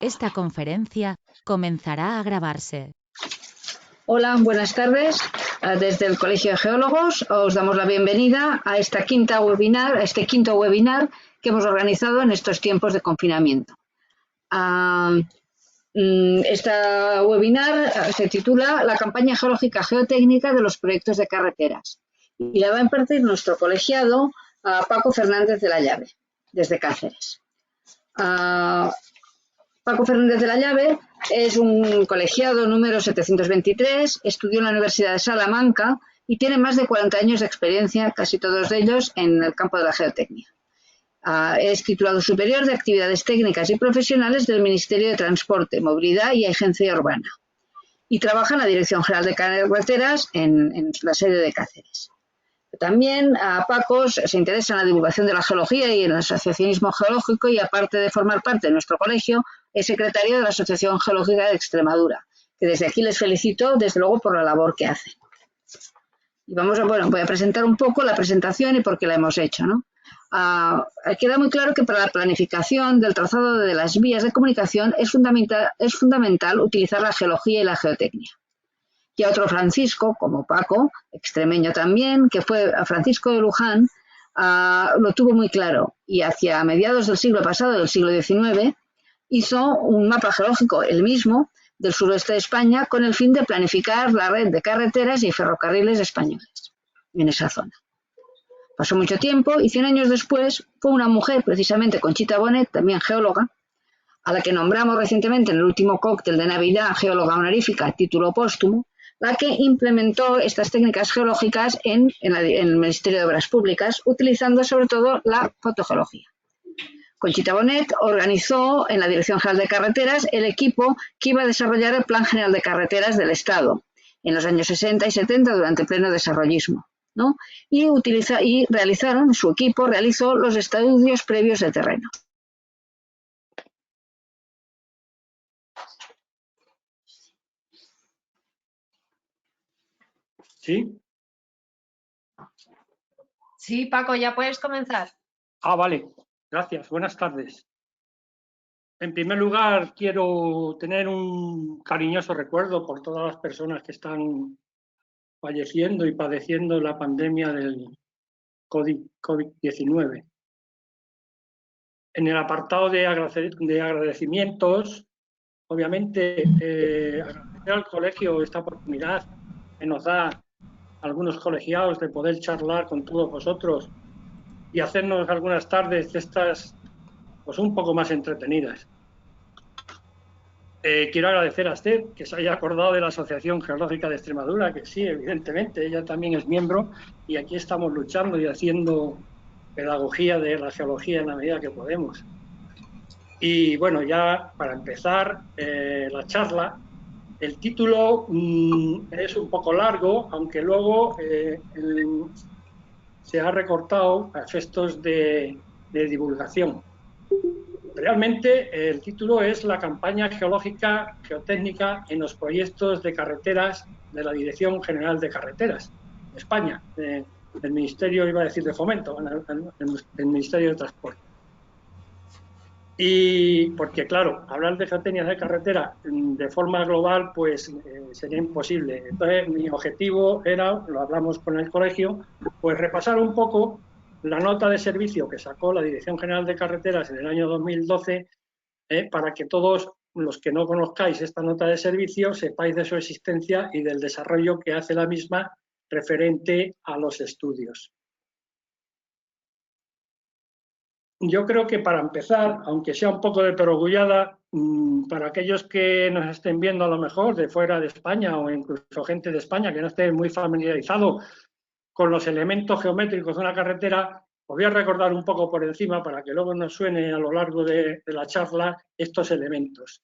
Esta conferencia comenzará a grabarse. Hola, buenas tardes. Desde el Colegio de Geólogos os damos la bienvenida a este quinto webinar que hemos organizado en estos tiempos de confinamiento. Esta webinar se titula La campaña geológica geotécnica de los proyectos de carreteras y la va a impartir nuestro colegiado Paco Fernández de la Llave, desde Cáceres. Paco Fernández de la Llave es un colegiado número 723, estudió en la Universidad de Salamanca y tiene más de 40 años de experiencia, casi todos ellos, en el campo de la geotecnia. Es titulado superior de Actividades Técnicas y Profesionales del Ministerio de Transporte, Movilidad y Agencia Urbana y trabaja en la Dirección General de Carreteras en la sede de Cáceres. También Paco se interesa en la divulgación de la geología y en el asociacionismo geológico y aparte de formar parte de nuestro colegio es secretario de la Asociación Geológica de Extremadura, que desde aquí les felicito desde luego por la labor que hacen. Y voy a presentar un poco la presentación y por qué la hemos hecho, ¿no? Queda muy claro que para la planificación del trazado de las vías de comunicación es fundamental utilizar la geología y la geotecnia. Y a otro Francisco, como Paco, extremeño también, que fue a Francisco de Luján, lo tuvo muy claro y hacia mediados del siglo pasado, del siglo XIX, hizo un mapa geológico, el mismo, del suroeste de España con el fin de planificar la red de carreteras y ferrocarriles españoles en esa zona. Pasó mucho tiempo y 100 años después fue una mujer, precisamente Conchita Bonet, también geóloga, a la que nombramos recientemente en el último cóctel de Navidad geóloga honorífica, título póstumo, la que implementó estas técnicas geológicas en el Ministerio de Obras Públicas, utilizando sobre todo la fotogeología. Conchita Bonet organizó en la Dirección General de Carreteras el equipo que iba a desarrollar el Plan General de Carreteras del Estado en los años 60 y 70 durante el pleno desarrollismo, ¿no? Su equipo realizó los estudios previos de terreno. ¿Sí? Sí, Paco, ya puedes comenzar. Vale. Gracias. Buenas tardes. En primer lugar, quiero tener un cariñoso recuerdo por todas las personas que están falleciendo y padeciendo la pandemia del COVID-19. En el apartado de agradecimientos, obviamente, agradecer al colegio esta oportunidad que nos da algunos colegiados de poder charlar con todos vosotros y hacernos algunas tardes de estas pues un poco más entretenidas. Quiero agradecer a Esther que se haya acordado de la Asociación Geológica de Extremadura, que sí, evidentemente, ella también es miembro y aquí estamos luchando y haciendo pedagogía de la geología en la medida que podemos. Y bueno, ya para empezar la charla, el título es un poco largo, aunque luego se ha recortado a efectos de divulgación. Realmente el título es La campaña geológica geotécnica en los proyectos de carreteras de la Dirección General de Carreteras de España, del Ministerio, iba a decir de Fomento, el Ministerio de Transporte. Y porque, claro, hablar de geotecnia de carretera de forma global pues sería imposible. Entonces mi objetivo era, lo hablamos con el colegio, pues repasar un poco la nota de servicio que sacó la Dirección General de Carreteras en el año 2012 para que todos los que no conozcáis esta nota de servicio sepáis de su existencia y del desarrollo que hace la misma referente a los estudios. Yo creo que para empezar, aunque sea un poco de perogrullada, para aquellos que nos estén viendo a lo mejor de fuera de España o incluso gente de España que no esté muy familiarizado con los elementos geométricos de una carretera, os voy a recordar un poco por encima para que luego nos suene a lo largo de la charla estos elementos.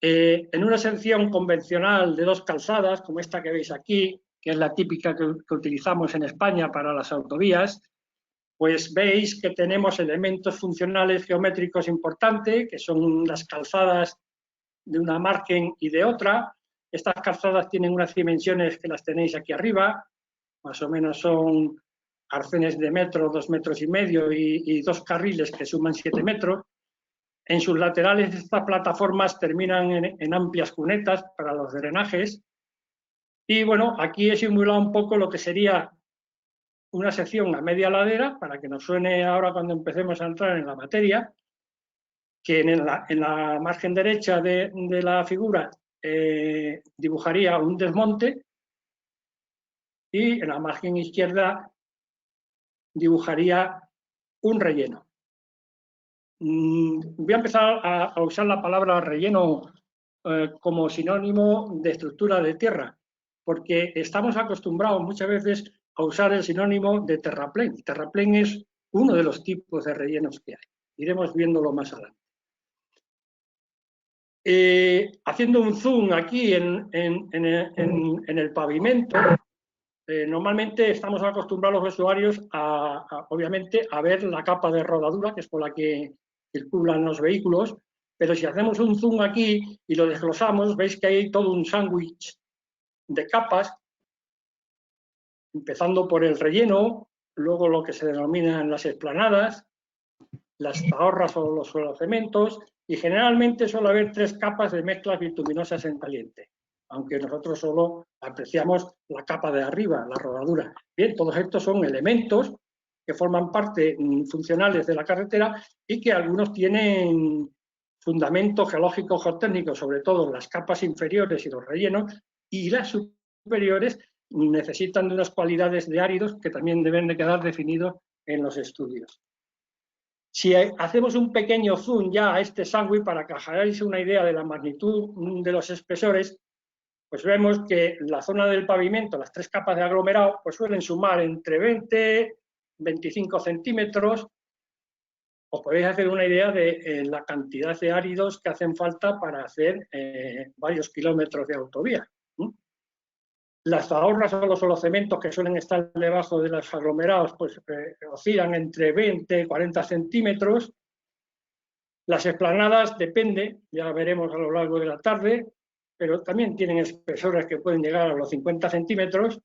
En una sección convencional de dos calzadas, como esta que veis aquí, que es la típica que utilizamos en España para las autovías, pues veis que tenemos elementos funcionales geométricos importantes, que son las calzadas de una margen y de otra. Estas calzadas tienen unas dimensiones que las tenéis aquí arriba, más o menos son arcenes de metro, 2,5 metros y 2 carriles que suman 7 metros. En sus laterales estas plataformas terminan en amplias cunetas para los drenajes. Y bueno, aquí he simulado un poco lo que sería una sección a media ladera, para que nos suene ahora cuando empecemos a entrar en la materia, que en la margen derecha de la figura dibujaría un desmonte y en la margen izquierda dibujaría un relleno. Voy a empezar a usar la palabra relleno como sinónimo de estructura de tierra, porque estamos acostumbrados muchas veces a usar el sinónimo de terraplén. Terraplén es uno de los tipos de rellenos que hay. Iremos viéndolo más adelante. Haciendo un zoom aquí en el pavimento, normalmente estamos acostumbrados los usuarios obviamente a ver la capa de rodadura, que es por la que circulan los vehículos, pero si hacemos un zoom aquí y lo desglosamos, veis que hay todo un sándwich de capas, empezando por el relleno, luego lo que se denominan las esplanadas, las tahorras o los suelocementos, y generalmente suele haber 3 capas de mezclas bituminosas en caliente, aunque nosotros solo apreciamos la capa de arriba, la rodadura. Bien, todos estos son elementos que forman parte funcionales de la carretera y que algunos tienen fundamento geológico geotécnico, sobre todo las capas inferiores y los rellenos, y las superiores necesitan de unas cualidades de áridos que también deben de quedar definidos en los estudios. Si hacemos un pequeño zoom ya a este sándwich para que hagáis una idea de la magnitud de los espesores, pues vemos que la zona del pavimento, las 3 capas de aglomerado, pues suelen sumar entre 20 y 25 centímetros. Os podéis hacer una idea de la cantidad de áridos que hacen falta para hacer varios kilómetros de autovía. Las tahorras o los solocementos que suelen estar debajo de los aglomerados pues oscilan entre 20 y 40 centímetros. Las esplanadas depende, ya la veremos a lo largo de la tarde, pero también tienen espesores que pueden llegar a los 50 centímetros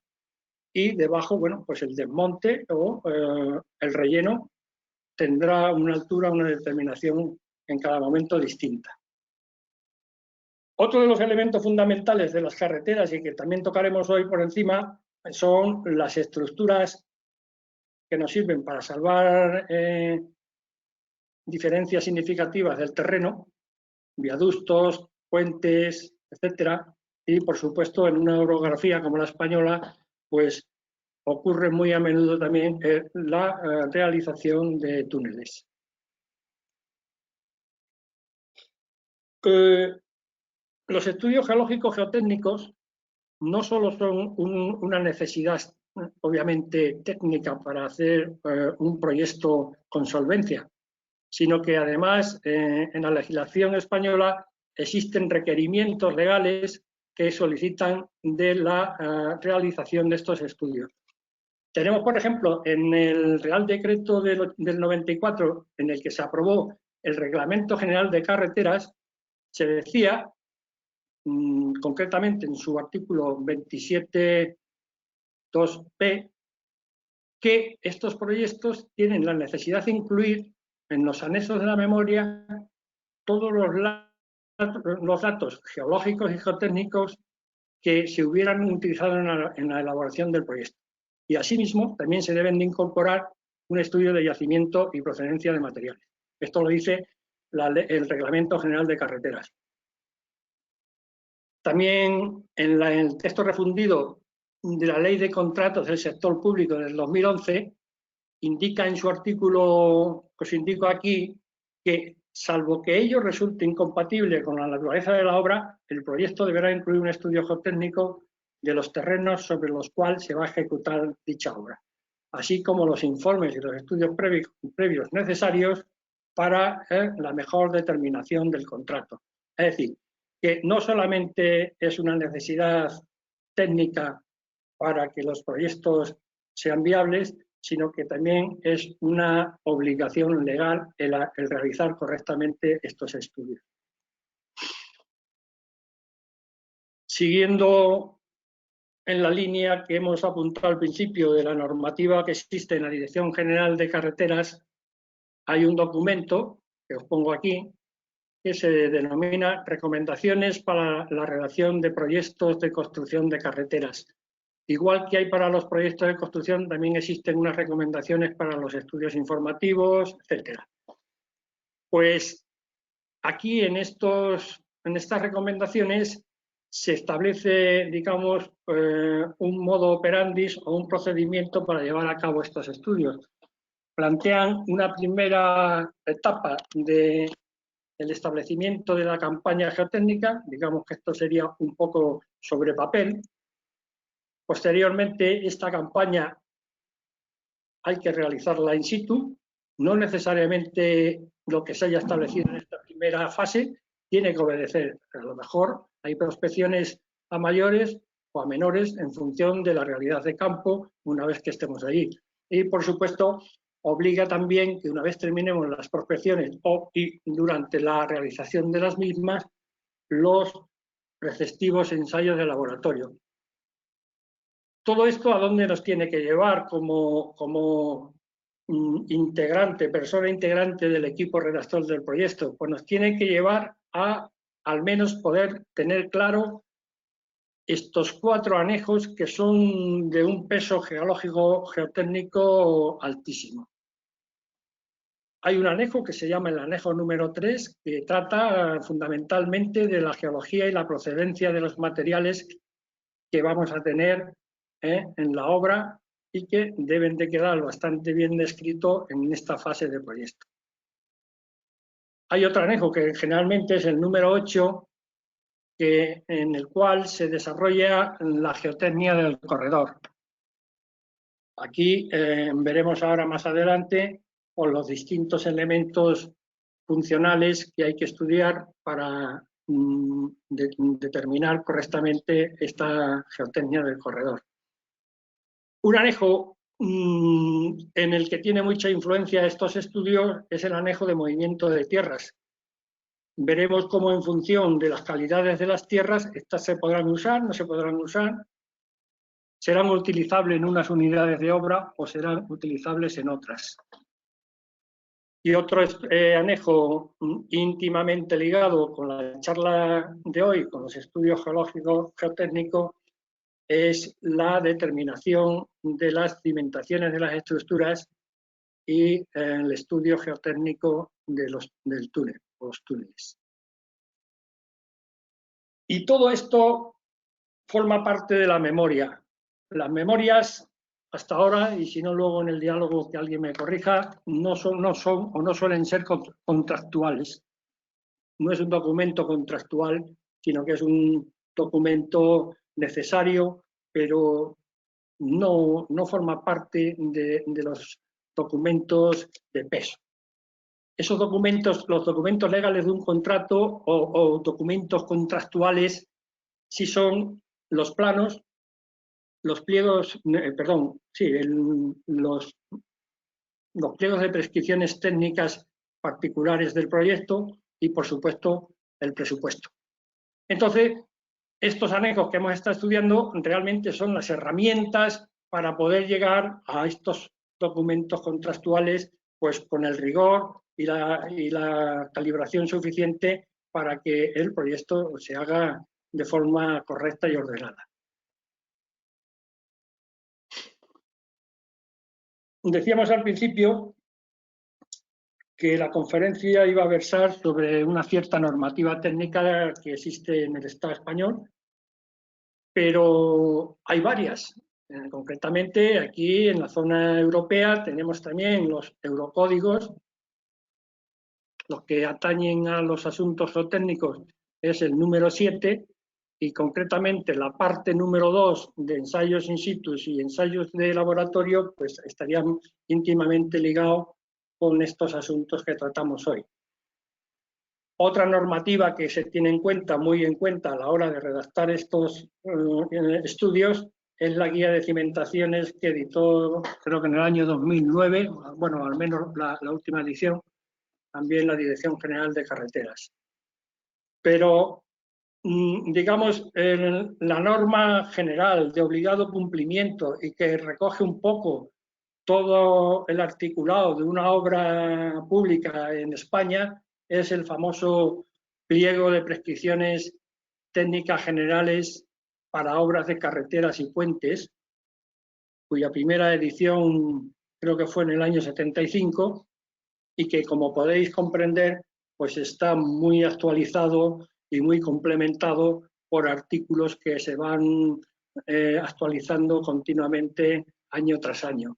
y debajo, bueno, pues el desmonte o el relleno tendrá una altura, una determinación en cada momento distinta. Otro de los elementos fundamentales de las carreteras y que también tocaremos hoy por encima son las estructuras que nos sirven para salvar diferencias significativas del terreno, viaductos, puentes, etcétera, y por supuesto en una orografía como la española, pues ocurre muy a menudo también la realización de túneles. Los estudios geológicos geotécnicos no solo son una necesidad, obviamente, técnica para hacer un proyecto con solvencia, sino que además en la legislación española existen requerimientos legales que solicitan de la realización de estos estudios. Tenemos, por ejemplo, en el Real Decreto del 94, en el que se aprobó el Reglamento General de Carreteras, se decía concretamente en su artículo 27.2p, que estos proyectos tienen la necesidad de incluir en los anexos de la memoria todos los datos geológicos y geotécnicos que se hubieran utilizado en la elaboración del proyecto. Y asimismo, también se deben de incorporar un estudio de yacimiento y procedencia de materiales. Esto lo dice el Reglamento General de Carreteras. También en el texto refundido de la Ley de Contratos del Sector Público del 2011, indica en su artículo, que os indico aquí, que salvo que ello resulte incompatible con la naturaleza de la obra, el proyecto deberá incluir un estudio geotécnico de los terrenos sobre los cuales se va a ejecutar dicha obra, así como los informes y los estudios previos necesarios para la mejor determinación del contrato. Es decir, que no solamente es una necesidad técnica para que los proyectos sean viables, sino que también es una obligación legal el realizar correctamente estos estudios. Siguiendo en la línea que hemos apuntado al principio de la normativa que existe en la Dirección General de Carreteras, hay un documento que os pongo aquí, que se denomina Recomendaciones para la redacción de proyectos de construcción de carreteras. Igual que hay para los proyectos de construcción, también existen unas recomendaciones para los estudios informativos, etcétera. Pues aquí en estas recomendaciones se establece, digamos, un modo operandis o un procedimiento para llevar a cabo estos estudios. Plantean una primera etapa del establecimiento de la campaña geotécnica, digamos que esto sería un poco sobre papel. Posteriormente, esta campaña hay que realizarla in situ, no necesariamente lo que se haya establecido en esta primera fase tiene que obedecer. A lo mejor hay prospecciones a mayores o a menores en función de la realidad de campo una vez que estemos allí. Y, por supuesto, obliga también que una vez terminemos las prospecciones y durante la realización de las mismas, los respectivos ensayos de laboratorio. Todo esto, ¿a dónde nos tiene que llevar como integrante, persona integrante del equipo redactor del proyecto? Pues nos tiene que llevar a al menos poder tener claro estos 4 anejos que son de un peso geológico, geotécnico altísimo. Hay un anejo que se llama el anejo número 3, que trata fundamentalmente de la geología y la procedencia de los materiales que vamos a tener en la obra y que deben de quedar bastante bien descrito en esta fase de proyecto. Hay otro anejo que generalmente es el número 8, en el cual se desarrolla la geotecnia del corredor. Aquí veremos ahora más adelante por los distintos elementos funcionales que hay que estudiar para determinar correctamente esta geotecnia del corredor. Un anejo en el que tiene mucha influencia estos estudios es el anejo de movimiento de tierras. Veremos cómo en función de las calidades de las tierras, estas se podrán usar, no se podrán usar, serán utilizables en unas unidades de obra o serán utilizables en otras. Y otro anejo íntimamente ligado con la charla de hoy, con los estudios geológicos, geotécnicos, es la determinación de las cimentaciones de las estructuras y el estudio geotécnico del túnel, los túneles. Y todo esto forma parte de la memoria. Las memorias, hasta ahora, y si no luego en el diálogo que alguien me corrija, no suelen ser contractuales. No es un documento contractual, sino que es un documento necesario, pero no forma parte de los documentos de peso. Esos documentos, los documentos legales de un contrato o documentos contractuales, sí son los planos, los pliegos, los pliegos de prescripciones técnicas particulares del proyecto y, por supuesto, el presupuesto. Entonces, estos anejos que hemos estado estudiando realmente son las herramientas para poder llegar a estos documentos contractuales, pues con el rigor y la calibración suficiente para que el proyecto se haga de forma correcta y ordenada. Decíamos al principio que la conferencia iba a versar sobre una cierta normativa técnica que existe en el Estado español, pero hay varias. Concretamente, aquí en la zona europea tenemos también los eurocódigos. Los que atañen a los asuntos geotécnicos es el número 7 y concretamente la parte número 2 de ensayos in situ y ensayos de laboratorio pues estarían íntimamente ligados con estos asuntos que tratamos hoy. Otra normativa que se tiene muy en cuenta a la hora de redactar estos estudios es la guía de cimentaciones que editó, creo que en el año 2009, bueno, al menos la última edición, también la Dirección General de Carreteras. Pero, digamos, la norma general de obligado cumplimiento y que recoge un poco todo el articulado de una obra pública en España es el famoso pliego de prescripciones técnicas generales para obras de carreteras y puentes, cuya primera edición creo que fue en el año 75, y que, como podéis comprender, pues está muy actualizado y muy complementado por artículos que se van actualizando continuamente año tras año.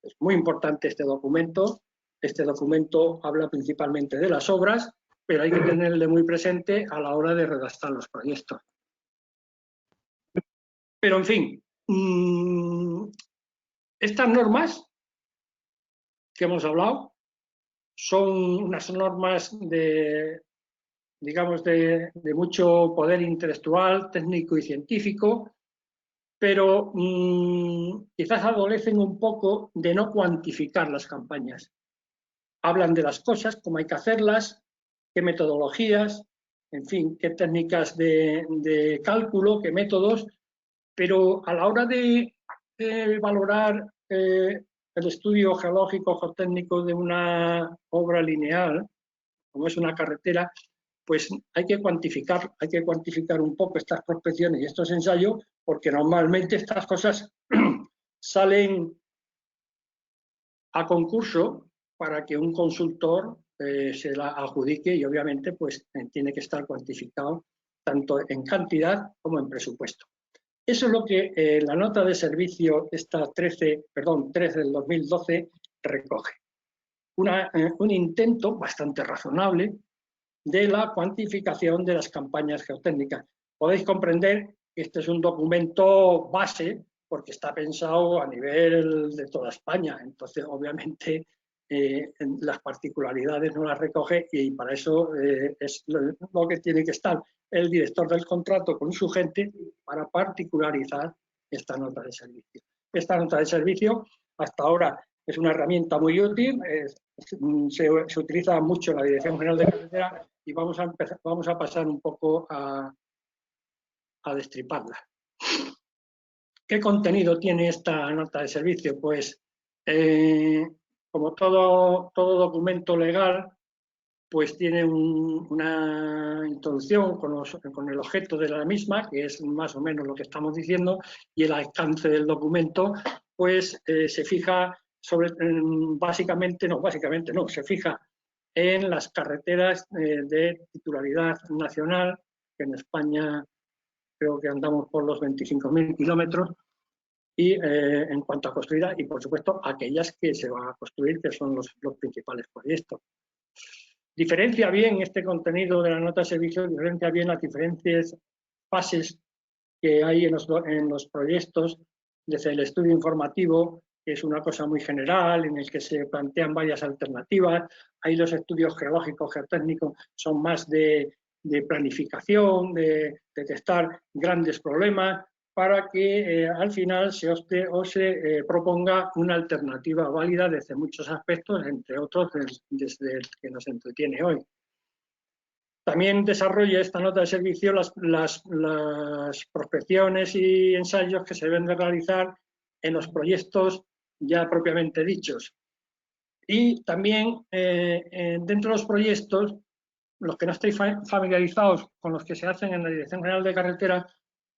Es muy importante este documento. Este documento habla principalmente de las obras, pero hay que tenerle muy presente a la hora de redactar los proyectos. Pero, en fin, estas normas que hemos hablado son unas normas digamos, de mucho poder intelectual, técnico y científico, pero quizás adolecen un poco de no cuantificar las campañas. Hablan de las cosas, cómo hay que hacerlas, qué metodologías, en fin, qué técnicas de cálculo, qué métodos, pero a la hora de valorar el estudio geológico geotécnico de una obra lineal, como es una carretera, pues hay que cuantificar un poco estas prospecciones y estos ensayos, porque normalmente estas cosas salen a concurso para que un consultor se la adjudique, y obviamente pues tiene que estar cuantificado tanto en cantidad como en presupuesto. Eso es lo que la nota de servicio, esta 3 del 2012, recoge. Un intento bastante razonable de la cuantificación de las campañas geotécnicas. Podéis comprender que este es un documento base porque está pensado a nivel de toda España, entonces obviamente las particularidades no las recoge, y para eso es lo que tiene que estar el director del contrato con su gente para particularizar esta nota de servicio. Esta nota de servicio hasta ahora es una herramienta muy útil, se utiliza mucho en la Dirección General de Carretera, y vamos a pasar un poco a destriparla. ¿Qué contenido tiene esta nota de servicio? Pues, como todo documento legal, pues tiene una introducción con el objeto de la misma, que es más o menos lo que estamos diciendo, y el alcance del documento, pues se fija se fija en las carreteras de titularidad nacional, que en España creo que andamos por los 25.000 kilómetros, y en cuanto a construidas, y por supuesto aquellas que se van a construir, que son los principales proyectos. Diferencia bien este contenido de la nota de servicio, diferencia bien las diferentes fases que hay en los proyectos, desde el estudio informativo, que es una cosa muy general, en el que se plantean varias alternativas. Ahí los estudios geológicos, geotécnicos, son más de planificación, de detectar grandes problemas, para que al final se proponga una alternativa válida desde muchos aspectos, entre otros desde el que nos entretiene hoy. También desarrolla esta nota de servicio las prospecciones y ensayos que se deben de realizar en los proyectos ya propiamente dichos. Y también dentro de los proyectos, los que no estéis familiarizados con los que se hacen en la Dirección General de Carretera,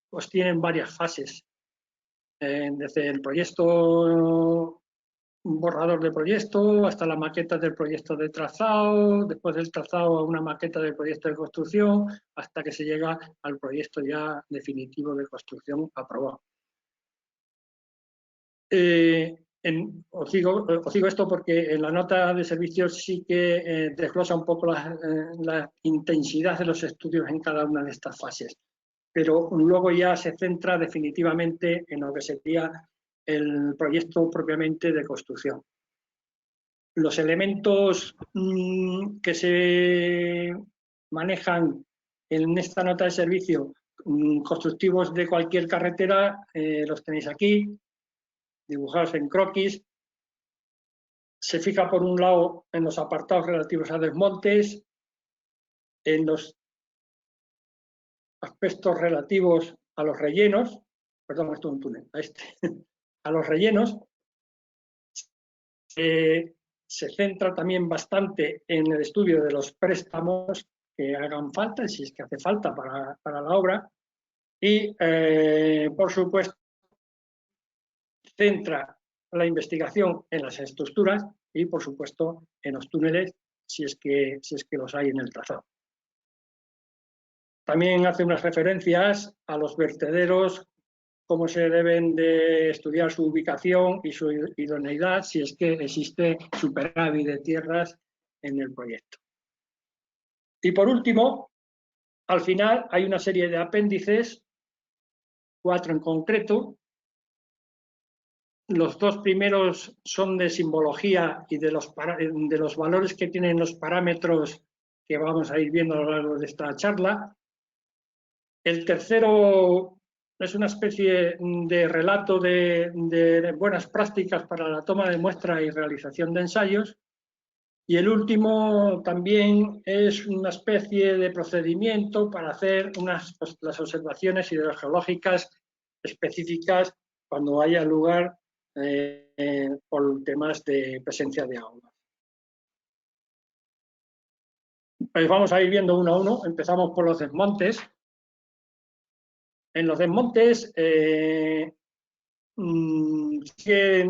pues tienen varias fases. Desde el proyecto, un borrador de proyecto, hasta la maqueta del proyecto de trazado, después del trazado a una maqueta del proyecto de construcción, hasta que se llega al proyecto ya definitivo de construcción aprobado. Os digo esto porque en la nota de servicios sí que desglosa un poco la intensidad de los estudios en cada una de estas fases, pero luego ya se centra definitivamente en lo que sería el proyecto propiamente de construcción. Los elementos que se manejan en esta nota de servicio constructivos de cualquier carretera los tenéis aquí, dibujados en croquis. Se fija por un lado en los apartados relativos a desmontes, en los aspectos relativos a los rellenos, perdón, esto es un túnel, a los rellenos. Se centra también bastante en el estudio de los préstamos, que hagan falta, si es que hace falta para la obra, y, por supuesto, centra la investigación en las estructuras y, por supuesto, en los túneles, si es que los hay en el trazado. También hace unas referencias a los vertederos, cómo se deben de estudiar su ubicación y su idoneidad, si es que existe superávit de tierras en el proyecto. Y por último, al final hay una serie de apéndices, 4 en concreto. Los 2 primeros son de simbología y de los valores que tienen los parámetros que vamos a ir viendo a lo largo de esta charla. El tercero es una especie de relato de buenas prácticas para la toma de muestra y realización de ensayos. Y el último también es una especie de procedimiento para hacer las observaciones hidrogeológicas específicas cuando haya lugar por temas de presencia de agua. Pues vamos a ir viendo uno a uno. Empezamos por los desmontes. En los desmontes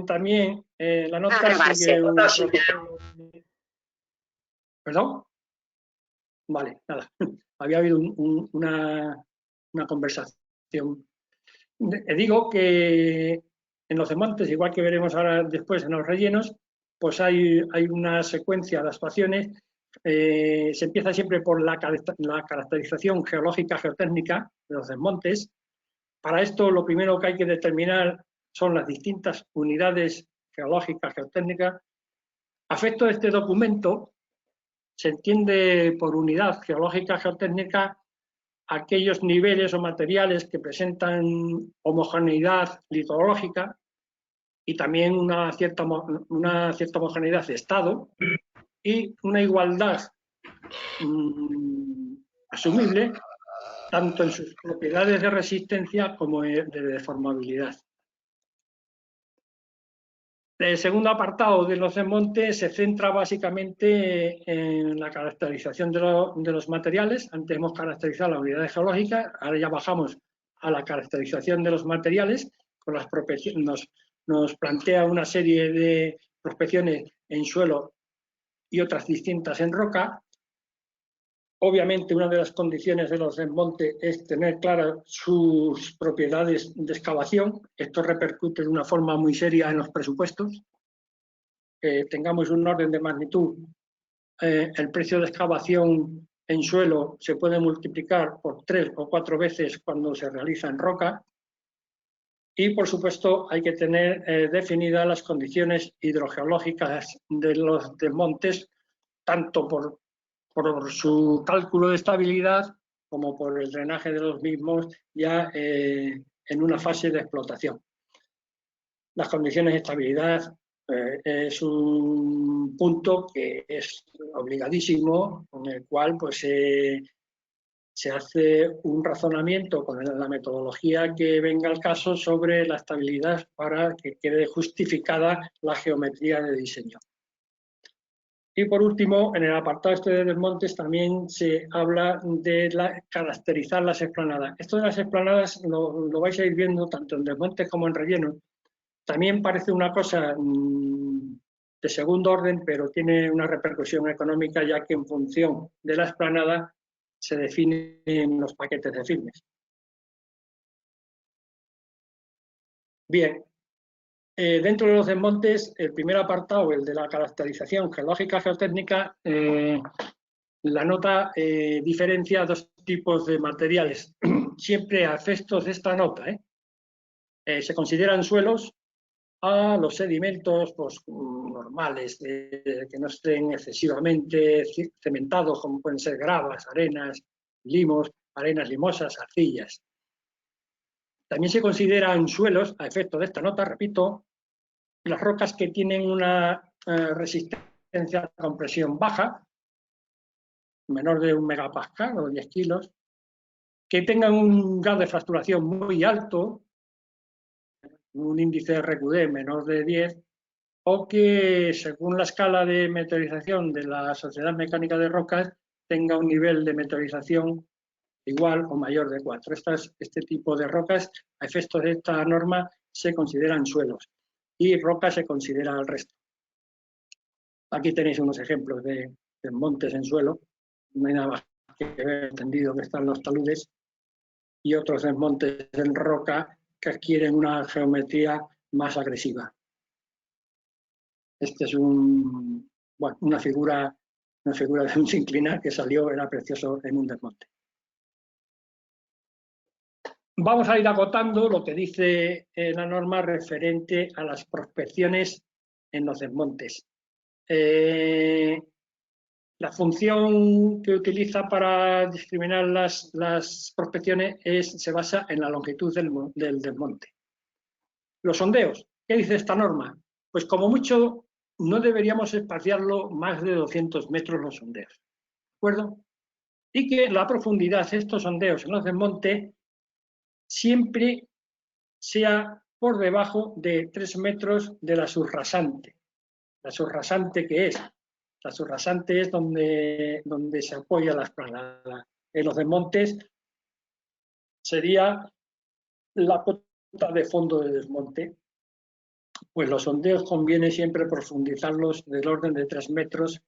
también la nota sigue un protocolo. ¿Perdón? Vale, nada. Había habido una conversación. Digo que en los desmontes, igual que veremos ahora después en los rellenos, pues hay una secuencia de actuaciones. Se empieza siempre por la caracterización geológica, geotécnica de los desmontes. Para esto, lo primero que hay que determinar son las distintas unidades geológicas, geotécnicas. A efecto de este documento, se entiende por unidad geológica, geotécnica, aquellos niveles o materiales que presentan homogeneidad litológica y también una cierta homogeneidad de estado y una igualdad asumible tanto en sus propiedades de resistencia como de deformabilidad. El segundo apartado de los desmontes se centra básicamente en la caracterización de los materiales. Antes hemos caracterizado las unidades geológicas, ahora ya bajamos a la caracterización de los materiales. Con las prospecciones, nos plantea una serie de prospecciones en suelo y otras distintas en roca. Obviamente, una de las condiciones de los desmontes es tener claras sus propiedades de excavación. Esto repercute de una forma muy seria en los presupuestos. Tengamos un orden de magnitud. El precio de excavación en suelo se puede multiplicar por 3 o 4 veces cuando se realiza en roca. Y, por supuesto, hay que tener definidas las condiciones hidrogeológicas de los desmontes, tanto por su cálculo de estabilidad como por el drenaje de los mismos ya en una fase de explotación. Las condiciones de estabilidad es un punto que es obligadísimo, con el cual pues, se hace un razonamiento con la metodología que venga al caso sobre la estabilidad para que quede justificada la geometría de diseño. Y por último, en el apartado este de desmontes también se habla de caracterizar las explanadas. Esto de las explanadas lo vais a ir viendo tanto en desmontes como en relleno. También parece una cosa de segundo orden, pero tiene una repercusión económica, ya que en función de la explanada se definen los paquetes de firmes. Bien. Dentro de los desmontes, el primer apartado, el de la caracterización geológica geotécnica, la nota diferencia 2 tipos de materiales. Siempre a efectos de esta nota, se consideran suelos a los sedimentos pues, normales, que no estén excesivamente cementados, como pueden ser gravas, arenas, limos, arenas limosas, arcillas. También se consideran suelos, a efecto de esta nota, repito, las rocas que tienen una resistencia a compresión baja, menor de 1 megapascal o 10 kilos, que tengan un grado de fracturación muy alto, un índice de RQD menor de 10, o que según la escala de meteorización de la Sociedad Mecánica de Rocas tenga un nivel de meteorización igual o mayor de 4. Este tipo de rocas, a efectos de esta norma, se consideran suelos y roca se considera el resto. Aquí tenéis unos ejemplos de montes en suelo, no hay nada más que ver, entendido que están los taludes, y otros desmontes en roca que adquieren una geometría más agresiva. Este es una figura de un sinclinar que salió, era precioso en un desmonte. Vamos a ir agotando lo que dice la norma referente a las prospecciones en los desmontes. La función que utiliza para discriminar las prospecciones se basa en la longitud del desmonte. Los sondeos, ¿qué dice esta norma? Pues como mucho no deberíamos espaciarlo más de 200 metros los sondeos, ¿de acuerdo? Y que la profundidad de estos sondeos en los desmontes siempre sea por debajo de 3 metros de la subrasante. ¿La subrasante qué es? La subrasante es donde se apoya la esplanada. En los desmontes sería la cota de fondo de desmonte. Pues los sondeos conviene siempre profundizarlos del orden de 3 metros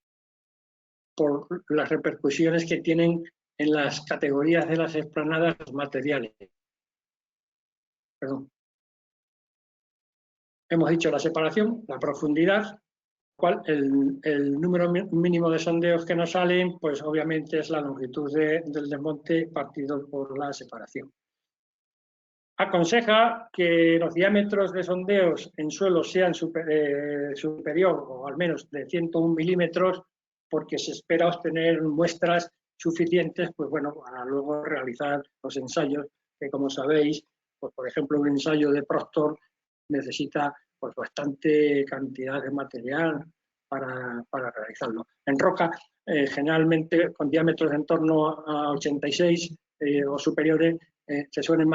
por las repercusiones que tienen en las categorías de las esplanadas los materiales. Perdón. Hemos dicho la separación, la profundidad, cual el número mínimo de sondeos que nos salen, pues obviamente es la longitud del desmonte partido por la separación. Aconseja que los diámetros de sondeos en suelo sean superior o al menos de 101 milímetros, porque se espera obtener muestras suficientes, pues bueno, para luego realizar los ensayos, que como sabéis, pues por ejemplo un ensayo de Proctor necesita pues bastante cantidad de material para realizarlo. En roca, generalmente con diámetros en torno a 86 o superiores, se suelen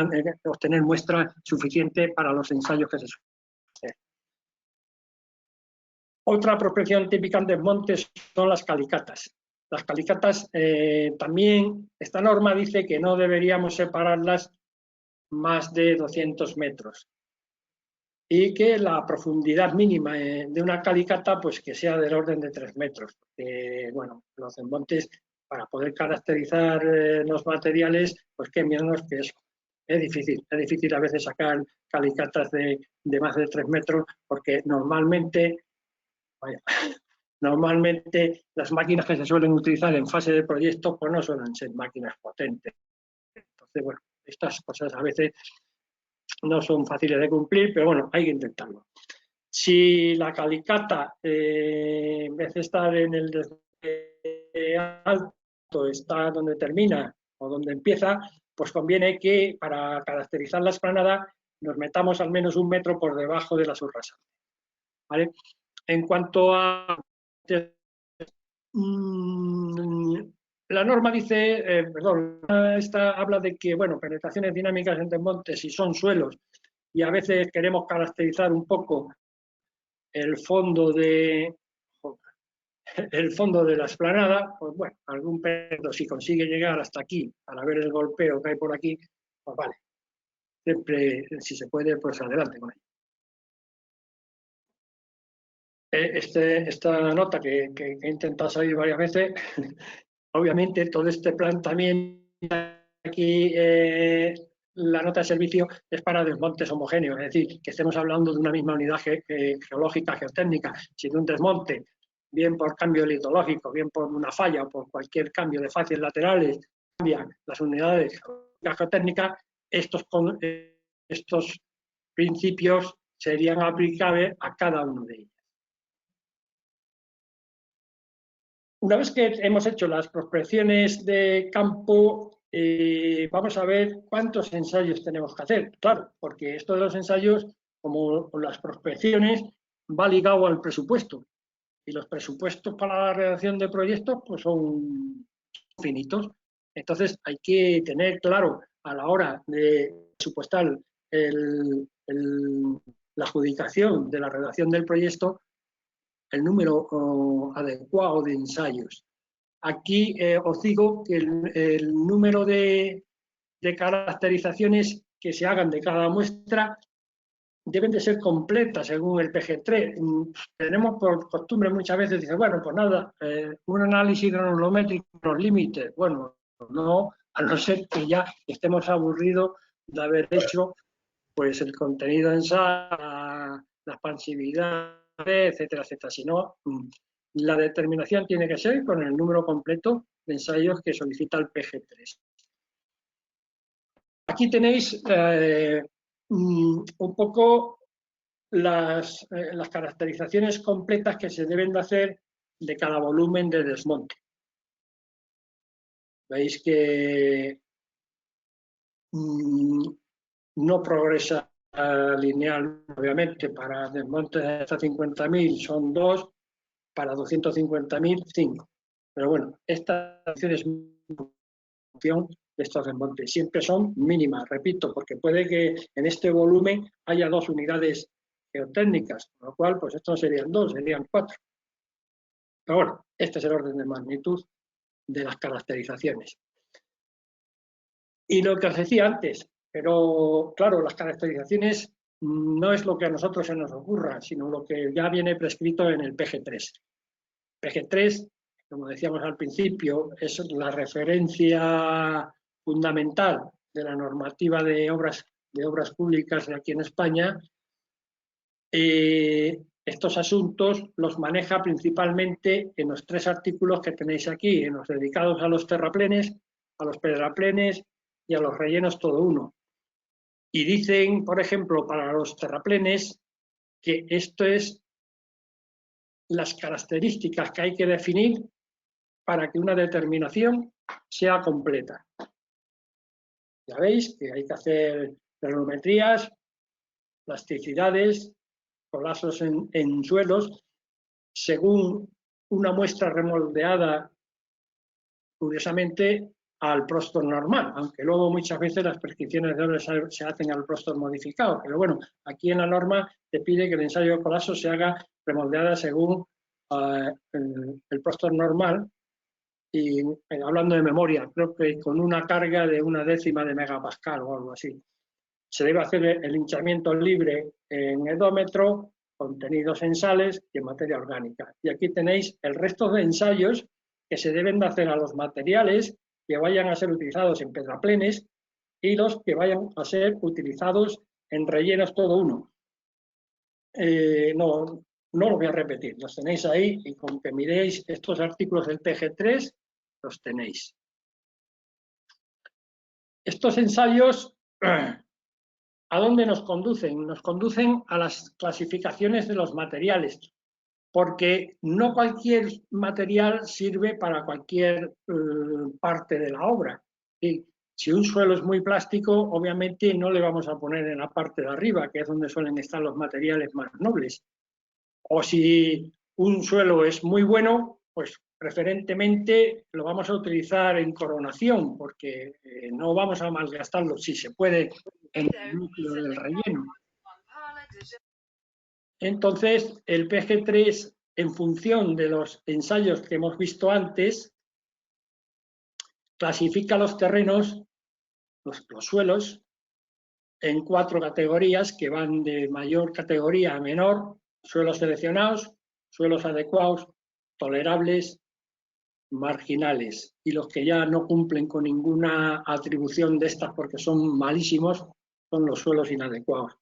obtener muestras suficientes para los ensayos que se suelen hacer. Otra prospección típica en desmontes son las calicatas. Las calicatas también, esta norma dice que no deberíamos separarlas más de 200 metros y que la profundidad mínima de una calicata pues que sea del orden de 3 metros. Bueno, los desmontes, para poder caracterizar los materiales, pues qué menos que eso. Es difícil a veces sacar calicatas de más de 3 metros porque normalmente las máquinas que se suelen utilizar en fase de proyecto pues no suelen ser máquinas potentes. Entonces, bueno, estas cosas a veces no son fáciles de cumplir, pero bueno, hay que intentarlo. Si la calicata, en vez de estar en el alto, está donde termina o donde empieza, pues conviene que para caracterizar la esplanada nos metamos al menos 1 metro por debajo de la subrasante. ¿Vale? En cuanto a... la norma dice, esta habla de que, bueno, penetraciones dinámicas en desmontes, si son suelos, y a veces queremos caracterizar un poco el fondo de la esplanada, pues bueno, algún perro si consigue llegar hasta aquí para ver el golpeo que hay por aquí, pues vale. Siempre, si se puede, pues adelante con ello. Esta nota que he intentado salir varias veces, obviamente todo este planteamiento aquí, la nota de servicio es para desmontes homogéneos, es decir, que estemos hablando de una misma unidad geológica, geotécnica. Si de un desmonte, bien por cambio litológico, bien por una falla o por cualquier cambio de facies laterales, cambian las unidades geotécnicas, estos principios serían aplicables a cada uno de ellos. Una vez que hemos hecho las prospecciones de campo, vamos a ver cuántos ensayos tenemos que hacer. Claro, porque esto de los ensayos, como las prospecciones, va ligado al presupuesto. Y los presupuestos para la redacción de proyectos pues son finitos. Entonces hay que tener claro a la hora de presupuestar la adjudicación de la redacción del proyecto el número adecuado de ensayos. Aquí os digo que el número de caracterizaciones que se hagan de cada muestra deben de ser completas según el PG3. Tenemos por costumbre muchas veces, dice, bueno, pues nada, un análisis granulométrico, los límites, bueno, no, a no ser que ya estemos aburridos de haber hecho pues el contenido en SAR, la expansividad, etcétera, etcétera. Si no, la determinación tiene que ser con el número completo de ensayos que solicita el PG3. Aquí tenéis un poco las caracterizaciones completas que se deben de hacer de cada volumen de desmonte. Veis que no progresa lineal, obviamente, para desmontes de hasta 50.000 son 2, para 250.000, 5. Pero bueno, esta es función de estos desmontes. Siempre son mínimas, repito, porque puede que en este volumen haya 2 unidades geotécnicas, con lo cual, pues estos serían 2, serían 4. Pero bueno, este es el orden de magnitud de las caracterizaciones. Y lo que os decía antes, pero claro, las caracterizaciones no es lo que a nosotros se nos ocurra, sino lo que ya viene prescrito en el PG3. PG3, como decíamos al principio, es la referencia fundamental de la normativa de obras públicas de aquí en España. Estos asuntos los maneja principalmente en los 3 artículos que tenéis aquí, en los dedicados a los terraplenes, a los pedraplenes y a los rellenos todo uno. Y dicen, por ejemplo, para los terraplenes, que esto es las características que hay que definir para que una determinación sea completa. Ya veis que hay que hacer granulometrías, plasticidades, colapsos en suelos, según una muestra remoldeada, curiosamente, al próster normal, aunque luego muchas veces las prescripciones de obra se hacen al próster modificado. Pero bueno, aquí en la norma te pide que el ensayo de colapso se haga remoldeada según el próster normal. Y hablando de memoria, creo que con una carga de 1/10 de megapascal o algo así. Se debe hacer el hinchamiento libre en edómetro, contenidos en sales y en materia orgánica. Y aquí tenéis el resto de ensayos que se deben de hacer a los materiales que vayan a ser utilizados en pedraplenes y los que vayan a ser utilizados en rellenos todo uno. No lo voy a repetir, los tenéis ahí y con que miréis estos artículos del PG3, los tenéis. Estos ensayos, ¿a dónde nos conducen? Nos conducen a las clasificaciones de los materiales, porque no cualquier material sirve para cualquier parte de la obra. ¿Sí? Si un suelo es muy plástico, obviamente no le vamos a poner en la parte de arriba, que es donde suelen estar los materiales más nobles. O si un suelo es muy bueno, pues preferentemente lo vamos a utilizar en coronación, porque no vamos a malgastarlo, si se puede, en el núcleo del relleno. Entonces, el PG3, en función de los ensayos que hemos visto antes, clasifica los terrenos, los suelos, en 4 categorías que van de mayor categoría a menor: suelos seleccionados, suelos adecuados, tolerables, marginales. Y los que ya no cumplen con ninguna atribución de estas porque son malísimos son los suelos inadecuados.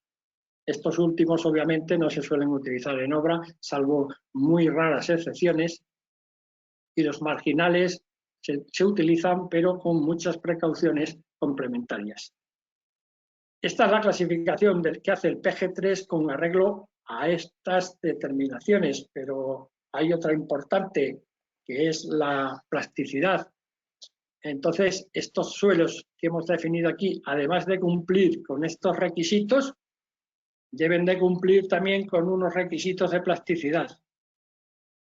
Estos últimos obviamente no se suelen utilizar en obra, salvo muy raras excepciones, y los marginales se utilizan pero con muchas precauciones complementarias. Esta es la clasificación que hace el PG3 con arreglo a estas determinaciones, pero hay otra importante, que es la plasticidad. Entonces, estos suelos que hemos definido aquí, además de cumplir con estos requisitos, deben de cumplir también con unos requisitos de plasticidad.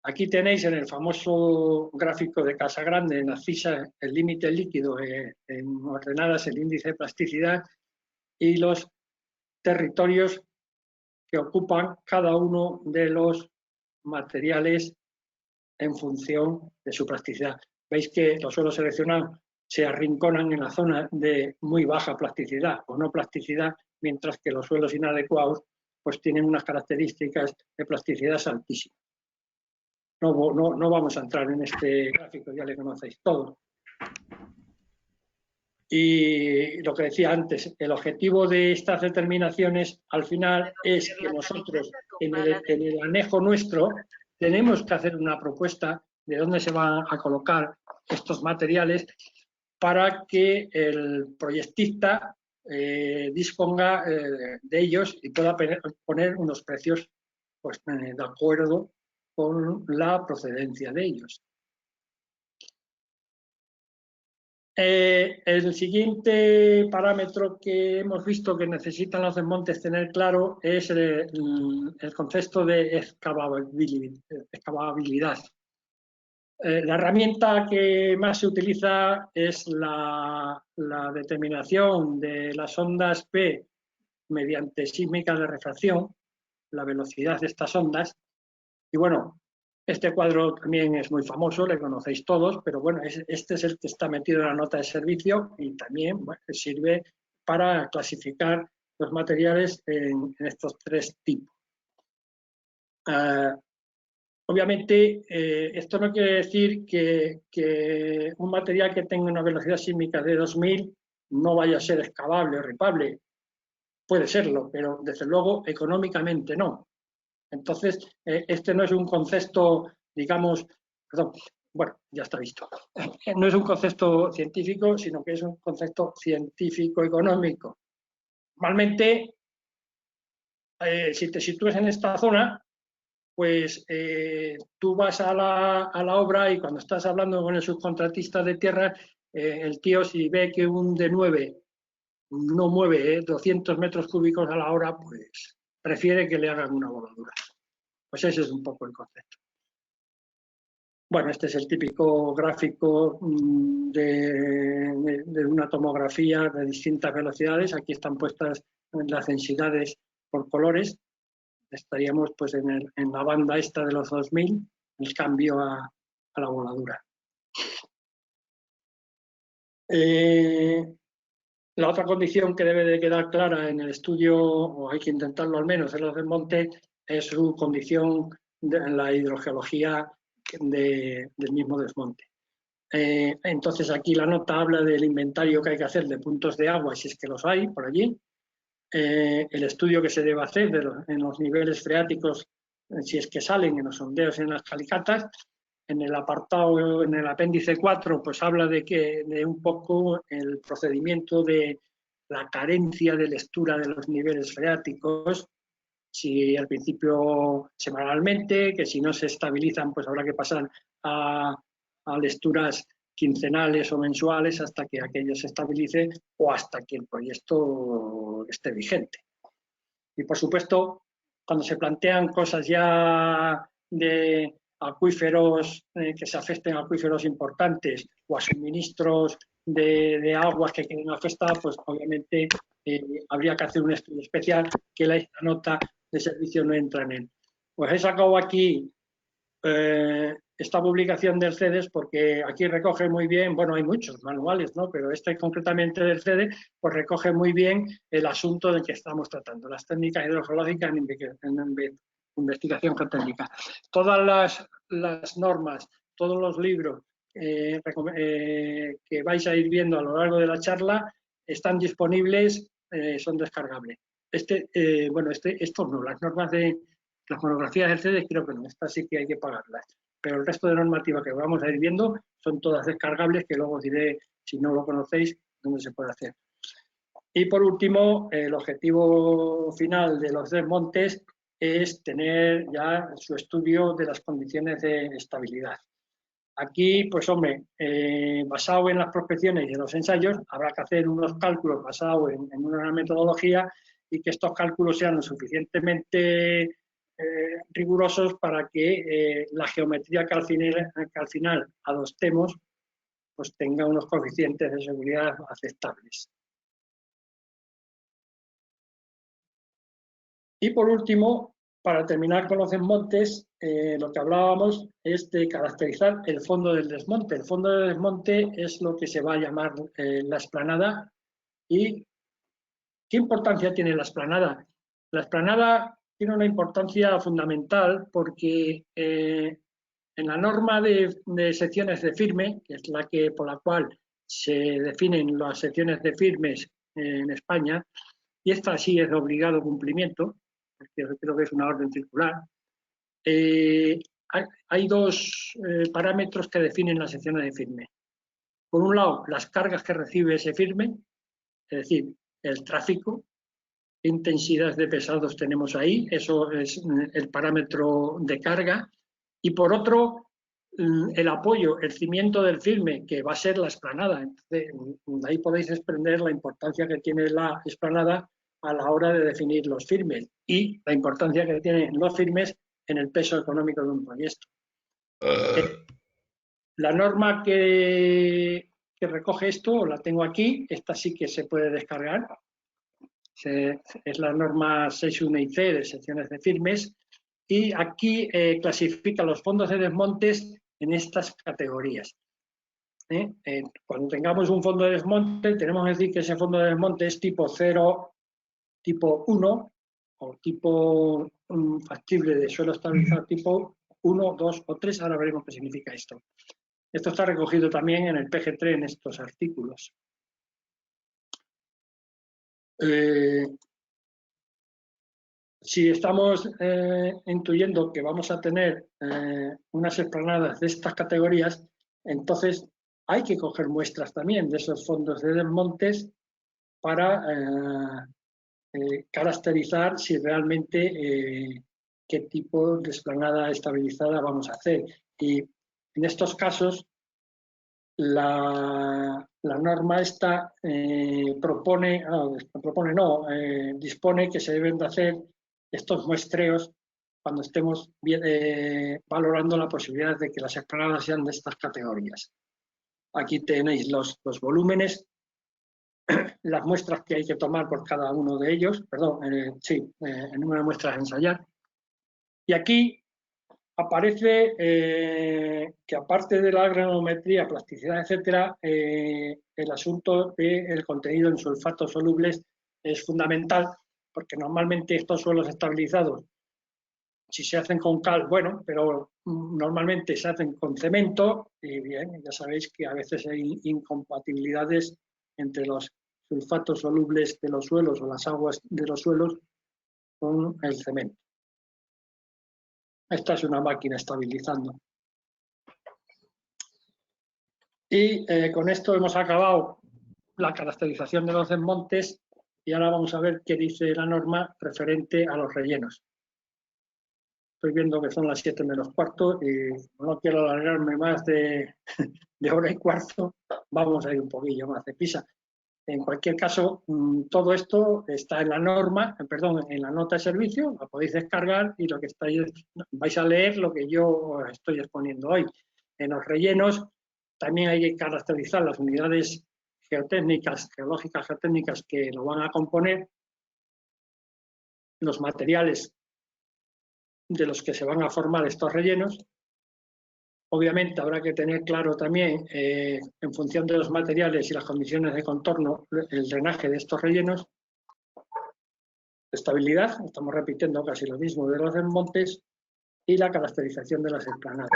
Aquí tenéis en el famoso gráfico de Casagrande, en las fichas, el límite líquido, en ordenadas el índice de plasticidad y los territorios que ocupan cada uno de los materiales en función de su plasticidad. Veis que los suelos seleccionados se arrinconan en la zona de muy baja plasticidad o no plasticidad, mientras que los suelos inadecuados pues tienen unas características de plasticidad altísimas. No vamos a entrar en este gráfico, ya le conocéis todo. Y lo que decía antes, el objetivo de estas determinaciones al final es que nosotros en el anejo nuestro tenemos que hacer una propuesta de dónde se van a colocar estos materiales para que el proyectista disponga de ellos y pueda poner unos precios pues, de acuerdo con la procedencia de ellos. El siguiente parámetro que hemos visto que necesitan los desmontes tener claro es el concepto de excavabilidad. La herramienta que más se utiliza es la determinación de las ondas P mediante sísmica de refracción, la velocidad de estas ondas. Y bueno, este cuadro también es muy famoso, le conocéis todos, pero bueno, este es el que está metido en la nota de servicio y también bueno, sirve para clasificar los materiales en estos tres tipos. Obviamente, esto no quiere decir que un material que tenga una velocidad sísmica de 2000 no vaya a ser excavable o ripable. Puede serlo, pero desde luego económicamente no. Entonces, este no es un concepto, digamos, perdón, bueno, ya está visto. No es un concepto científico, sino que es un concepto científico-económico. Normalmente, si te sitúas en esta zona, pues tú vas a la obra y cuando estás hablando con el subcontratista de tierra, el tío si ve que un D9 no mueve 200 metros cúbicos a la hora, pues prefiere que le hagan una voladura. Pues ese es un poco el concepto. Bueno, este es el típico gráfico de una tomografía de distintas velocidades. Aquí están puestas las densidades por colores. Estaríamos pues en la banda esta de los 2000, el cambio a la voladura. La otra condición que debe de quedar clara en el estudio, o hay que intentarlo al menos en los desmontes, es su condición de la hidrogeología del mismo desmonte. Entonces aquí la nota habla del inventario que hay que hacer de puntos de agua, si es que los hay por allí. El estudio que se debe hacer en los niveles freáticos, si es que salen en los sondeos en las calicatas. En el apartado, en el apéndice 4, pues habla de un poco el procedimiento de la carencia de lectura de los niveles freáticos, si al principio semanalmente, que si no se estabilizan, pues habrá que pasar a lecturas quincenales o mensuales hasta que aquello se estabilice o hasta que el proyecto esté vigente. Y por supuesto, cuando se plantean cosas ya de acuíferos que se afecten a acuíferos importantes o a suministros de aguas que queden afectadas, pues obviamente habría que hacer un estudio especial que la nota de servicio no entra en él. Pues he sacado aquí esta publicación del CEDES porque aquí recoge muy bien, bueno, hay muchos manuales, ¿no? Pero este concretamente del CEDES, pues recoge muy bien el asunto del que estamos tratando, las técnicas hidrogeológicas en investigación geotécnica. Todas las normas, todos los libros que vais a ir viendo a lo largo de la charla están disponibles, son descargables. Estos no, las normas de las monografías del CEDES creo que no, estas sí que hay que pagarlas, pero el resto de normativa que vamos a ir viendo son todas descargables, que luego os diré, si no lo conocéis, dónde se puede hacer. Y por último, el objetivo final de los desmontes es tener ya su estudio de las condiciones de estabilidad. Aquí, pues hombre, basado en las prospecciones y en los ensayos, habrá que hacer unos cálculos basados en una metodología y que estos cálculos sean lo suficientemente rigurosos para que la geometría que al final adoptemos pues tenga unos coeficientes de seguridad aceptables. Y por último, para terminar con los desmontes, lo que hablábamos es de caracterizar el fondo del desmonte. El fondo del desmonte es lo que se va a llamar la explanada. ¿Y qué importancia tiene la explanada? La explanada tiene una importancia fundamental porque en la norma de secciones de firme, que es por la cual se definen las secciones de firmes en España, y esta sí es de obligado cumplimiento, porque creo que es una orden circular, hay dos parámetros que definen las secciones de firme. Por un lado, las cargas que recibe ese firme, es decir, el tráfico, qué intensidad de pesados tenemos ahí, eso es el parámetro de carga, y por otro, el apoyo, el cimiento del firme, que va a ser la explanada. Entonces, de ahí podéis desprender la importancia que tiene la explanada a la hora de definir los firmes y la importancia que tienen los firmes en el peso económico de un proyecto. La norma que recoge esto, la tengo aquí, esta sí que se puede descargar. Es la norma 6.1 C de secciones de firmes, y aquí clasifica los fondos de desmontes en estas categorías. Cuando tengamos un fondo de desmonte, tenemos que decir que ese fondo de desmonte es tipo 0, tipo 1, o tipo factible de suelo estabilizado tipo 1, 2 o 3. Ahora veremos qué significa esto. Esto está recogido también en el PG3 en estos artículos. Si estamos intuyendo que vamos a tener unas explanadas de estas categorías, entonces hay que coger muestras también de esos fondos de desmontes para caracterizar si realmente qué tipo de explanada estabilizada vamos a hacer. Y en estos casos, la norma esta dispone que se deben de hacer estos muestreos cuando estemos valorando la posibilidad de que las explanadas sean de estas categorías. Aquí tenéis los volúmenes, las muestras que hay que tomar por cada uno de ellos, el número de muestras a ensayar. Y aquí aparece que aparte de la granulometría, plasticidad, etcétera, el asunto del contenido en sulfatos solubles es fundamental, porque normalmente estos suelos estabilizados, si se hacen con cal, bueno, pero normalmente se hacen con cemento, y bien, ya sabéis que a veces hay incompatibilidades entre los sulfatos solubles de los suelos o las aguas de los suelos con el cemento. Esta es una máquina estabilizando. Y con esto hemos acabado la caracterización de los desmontes y ahora vamos a ver qué dice la norma referente a los rellenos. Estoy viendo que son las 7 menos cuarto y no quiero alargarme más de hora y cuarto. Vamos a ir un poquillo más deprisa. En cualquier caso, todo esto está en la norma, en la nota de servicio, la podéis descargar y lo que vais a leer lo que yo estoy exponiendo hoy. En los rellenos también hay que caracterizar las unidades geológicas, geotécnicas que lo van a componer, los materiales de los que se van a formar estos rellenos. Obviamente habrá que tener claro también, en función de los materiales y las condiciones de contorno, el drenaje de estos rellenos. Estabilidad, estamos repitiendo casi lo mismo de los desmontes, y la caracterización de las explanadas.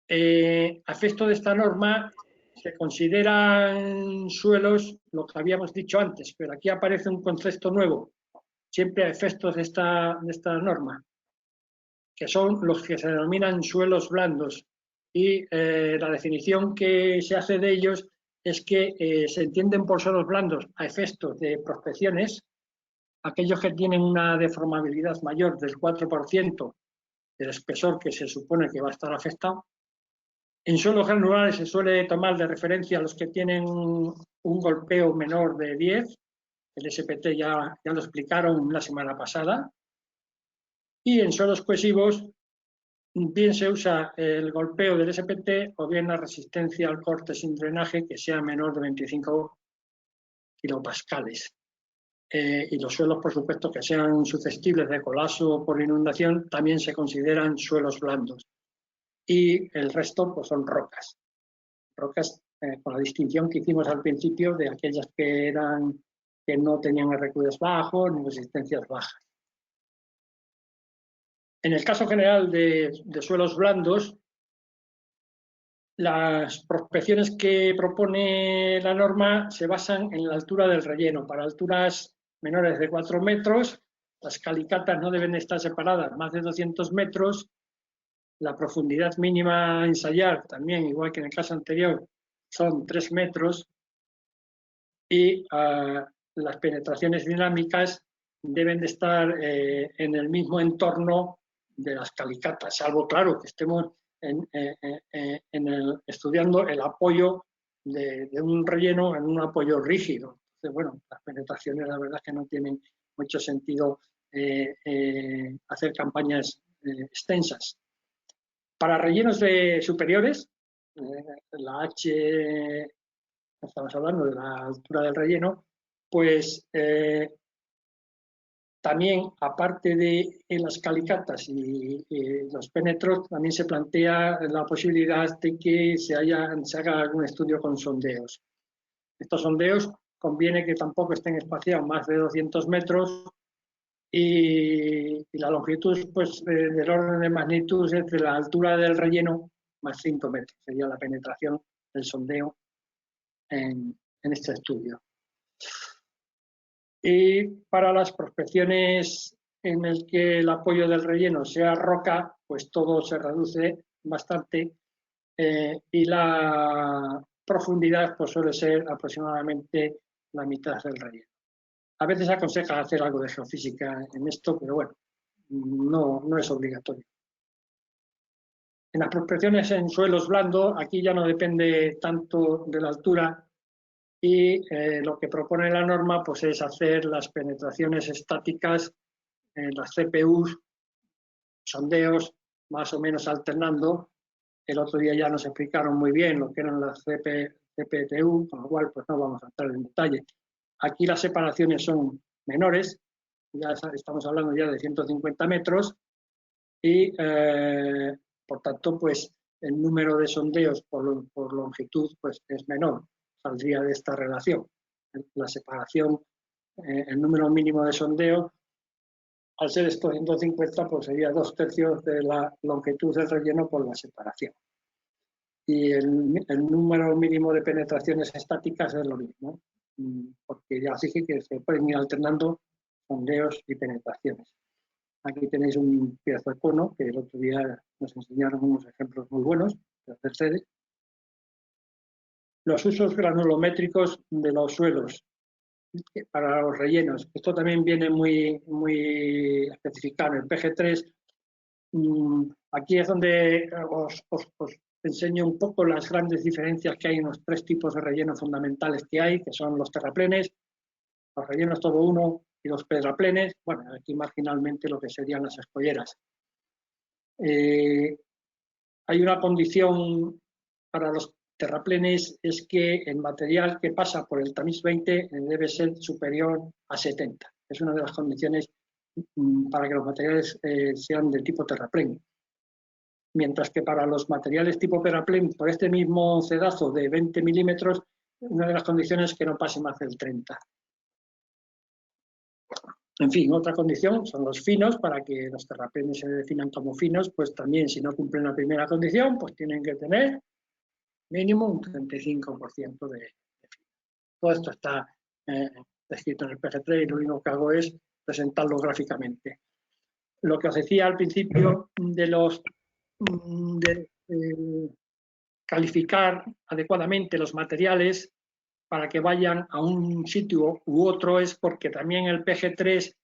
A efecto de esta norma se consideran suelos lo que habíamos dicho antes, pero aquí aparece un concepto nuevo, siempre a efectos de esta norma, que son los que se denominan suelos blandos, y la definición que se hace de ellos es que se entienden por suelos blandos a efectos de prospecciones aquellos que tienen una deformabilidad mayor del 4% del espesor que se supone que va a estar afectado. En suelos granulares se suele tomar de referencia a los que tienen un golpeo menor de 10, el SPT ya lo explicaron la semana pasada, y en suelos cohesivos bien se usa el golpeo del SPT o bien la resistencia al corte sin drenaje que sea menor de 25 kilopascales. y los suelos, por supuesto, que sean susceptibles de colapso por inundación, también se consideran suelos blandos. Y el resto pues, son rocas. Rocas con la distinción que hicimos al principio de aquellas que no tenían RQs bajos ni resistencias bajas. En el caso general de suelos blandos, las prospecciones que propone la norma se basan en la altura del relleno. Para alturas menores de 4 metros, las calicatas no deben estar separadas más de 200 metros. La profundidad mínima a ensayar, también igual que en el caso anterior, son 3 metros. Y las penetraciones dinámicas deben de estar en el mismo entorno de las calicatas, salvo, claro, que estemos estudiando el apoyo de un relleno en un apoyo rígido. Entonces, bueno, las penetraciones la verdad es que no tienen mucho sentido hacer campañas extensas. Para rellenos superiores, la H, estamos hablando de la altura del relleno, pues también, aparte de las calicatas y los penetros, también se plantea la posibilidad de que se haga algún estudio con sondeos. Estos sondeos conviene que tampoco estén espaciados más de 200 metros y la longitud pues, del orden de magnitud entre la altura del relleno más 5 metros. Sería la penetración del sondeo en este estudio. Y para las prospecciones en el que el apoyo del relleno sea roca, pues todo se reduce bastante y la profundidad pues suele ser aproximadamente la mitad del relleno. A veces se aconseja hacer algo de geofísica en esto, pero bueno, no es obligatorio. En las prospecciones en suelos blandos, aquí ya no depende tanto de la altura y lo que propone la norma pues, es hacer las penetraciones estáticas en las CPUs, sondeos, más o menos alternando. El otro día ya nos explicaron muy bien lo que eran las CPTU, con lo cual pues, no vamos a entrar en detalle. Aquí las separaciones son menores, ya estamos hablando ya de 150 metros y por tanto pues, el número de sondeos por longitud pues, es menor. Saldría de esta relación. La separación, el número mínimo de sondeo, al ser esto 150, pues sería 2/3 de la longitud del relleno por la separación. Y el número mínimo de penetraciones estáticas es lo mismo, porque ya os dije que se pueden ir alternando sondeos y penetraciones. Aquí tenéis un pedazo de cono que el otro día nos enseñaron unos ejemplos muy buenos de hacer sedes. Los usos granulométricos de los suelos para los rellenos. Esto también viene muy especificado en el PG3. Aquí es donde os enseño un poco las grandes diferencias que hay en los 3 tipos de rellenos fundamentales que hay, que son los terraplenes, los rellenos todo uno y los pedraplenes. Bueno, aquí marginalmente lo que serían las escolleras. Hay una condición para los terraplenes, es que el material que pasa por el tamiz 20 debe ser superior a 70. Es una de las condiciones para que los materiales sean del tipo terraplén. Mientras que para los materiales tipo terraplén, por este mismo cedazo de 20 milímetros, una de las condiciones es que no pase más del 30. En fin, otra condición son los finos. Para que los terraplenes se definan como finos, pues también si no cumplen la primera condición, pues tienen que tener mínimo un 35% de fino. Todo esto está escrito en el PG3 y lo único que hago es presentarlo gráficamente. Lo que os decía al principio de calificar adecuadamente los materiales para que vayan a un sitio u otro es porque también el PG3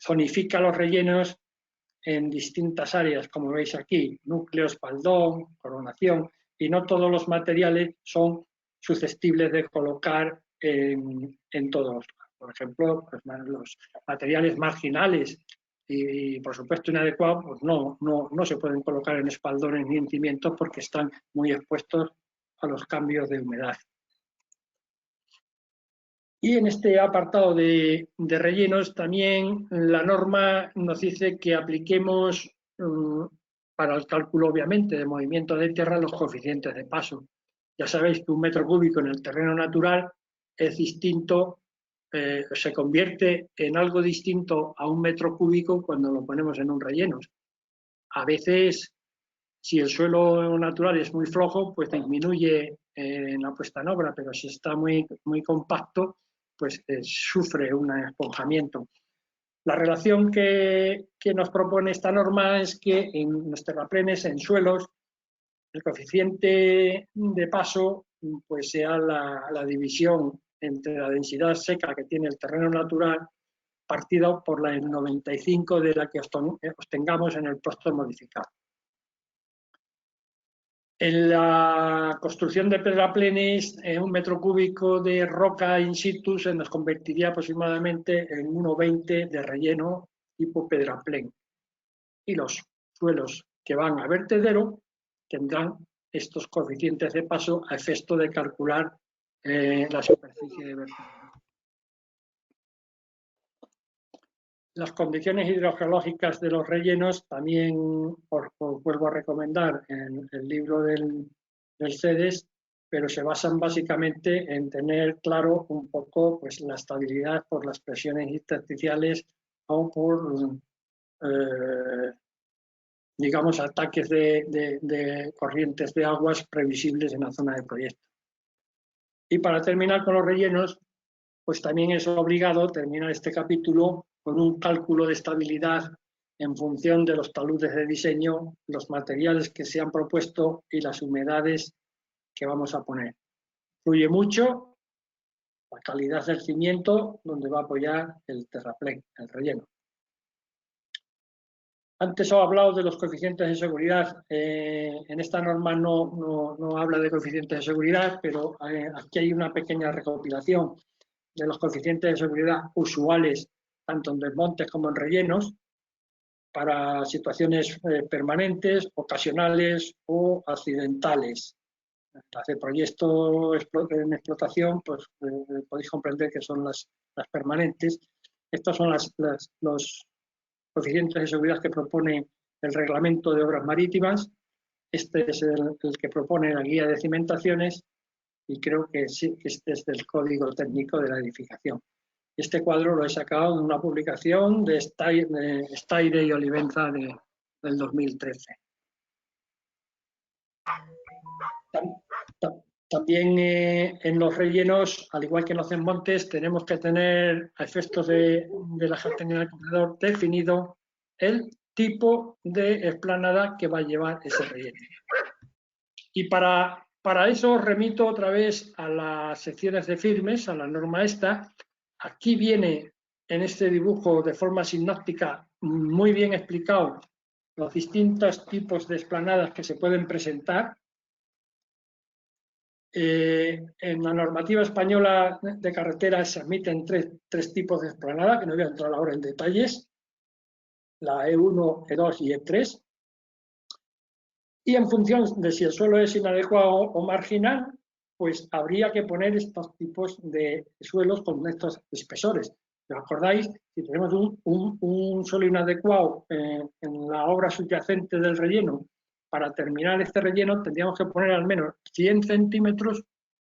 zonifica los rellenos en distintas áreas, como veis aquí, núcleo, espaldón, coronación, y no todos los materiales son susceptibles de colocar en todos. Por ejemplo, pues, los materiales marginales y por supuesto inadecuados, pues no se pueden colocar en espaldones ni en cimientos porque están muy expuestos a los cambios de humedad. Y en este apartado de rellenos también la norma nos dice que apliquemos para el cálculo, obviamente, de movimiento de tierra los coeficientes de paso. Ya sabéis que un metro cúbico en el terreno natural es distinto, se convierte en algo distinto a un metro cúbico cuando lo ponemos en un relleno. A veces, si el suelo natural es muy flojo, pues disminuye en la puesta en obra, pero si está muy compacto, pues sufre un esponjamiento. La relación que nos propone esta norma es que en los terraplenes, en suelos, el coeficiente de paso pues sea la división entre la densidad seca que tiene el terreno natural partida por la 95 de la que obtengamos en el puesto modificado. En la construcción de terraplenes, un metro cúbico de roca in situ se nos convertiría aproximadamente en 1,20 de relleno tipo pedraplén. Y los suelos que van a vertedero tendrán estos coeficientes de paso a efecto de calcular la superficie de vertedero. Las condiciones hidrogeológicas de los rellenos también os vuelvo a recomendar en el libro del CEDES, pero se basan básicamente en tener claro un poco pues, la estabilidad por las presiones intersticiales o por, digamos, ataques de corrientes de aguas previsibles en la zona de proyecto. Y para terminar con los rellenos, pues también es obligado terminar este capítulo con un cálculo de estabilidad en función de los taludes de diseño, los materiales que se han propuesto y las humedades que vamos a poner. Influye mucho la calidad del cimiento donde va a apoyar el terraplén, el relleno. Antes os he hablado de los coeficientes de seguridad. En esta norma no habla de coeficientes de seguridad, pero aquí hay una pequeña recopilación de los coeficientes de seguridad usuales, tanto en desmontes como en rellenos, para situaciones permanentes, ocasionales o accidentales. Las de proyecto en explotación, pues podéis comprender que son las permanentes. Estos son los coeficientes de seguridad que propone el Reglamento de Obras Marítimas. Este es el que propone la Guía de Cimentaciones y creo que sí, este es del Código Técnico de la Edificación. Este cuadro lo he sacado de una publicación de Staire y Olivenza del 2013. También en los rellenos, al igual que en los desmontes, tenemos que tener a efectos de la geotecnia del corredor definido el tipo de explanada que va a llevar ese relleno. Y para eso remito otra vez a las secciones de firmes, a la norma esta. Aquí viene en este dibujo de forma sinóptica muy bien explicado los distintos tipos de explanadas que se pueden presentar. En la normativa española de carreteras se admiten tres tipos de explanada, que no voy a entrar ahora en detalles, la E1, E2 y E3. Y en función de si el suelo es inadecuado o marginal, pues habría que poner estos tipos de suelos con estos espesores. ¿Os acordáis? Si tenemos un suelo inadecuado en la obra subyacente del relleno, para terminar este relleno tendríamos que poner al menos 100 centímetros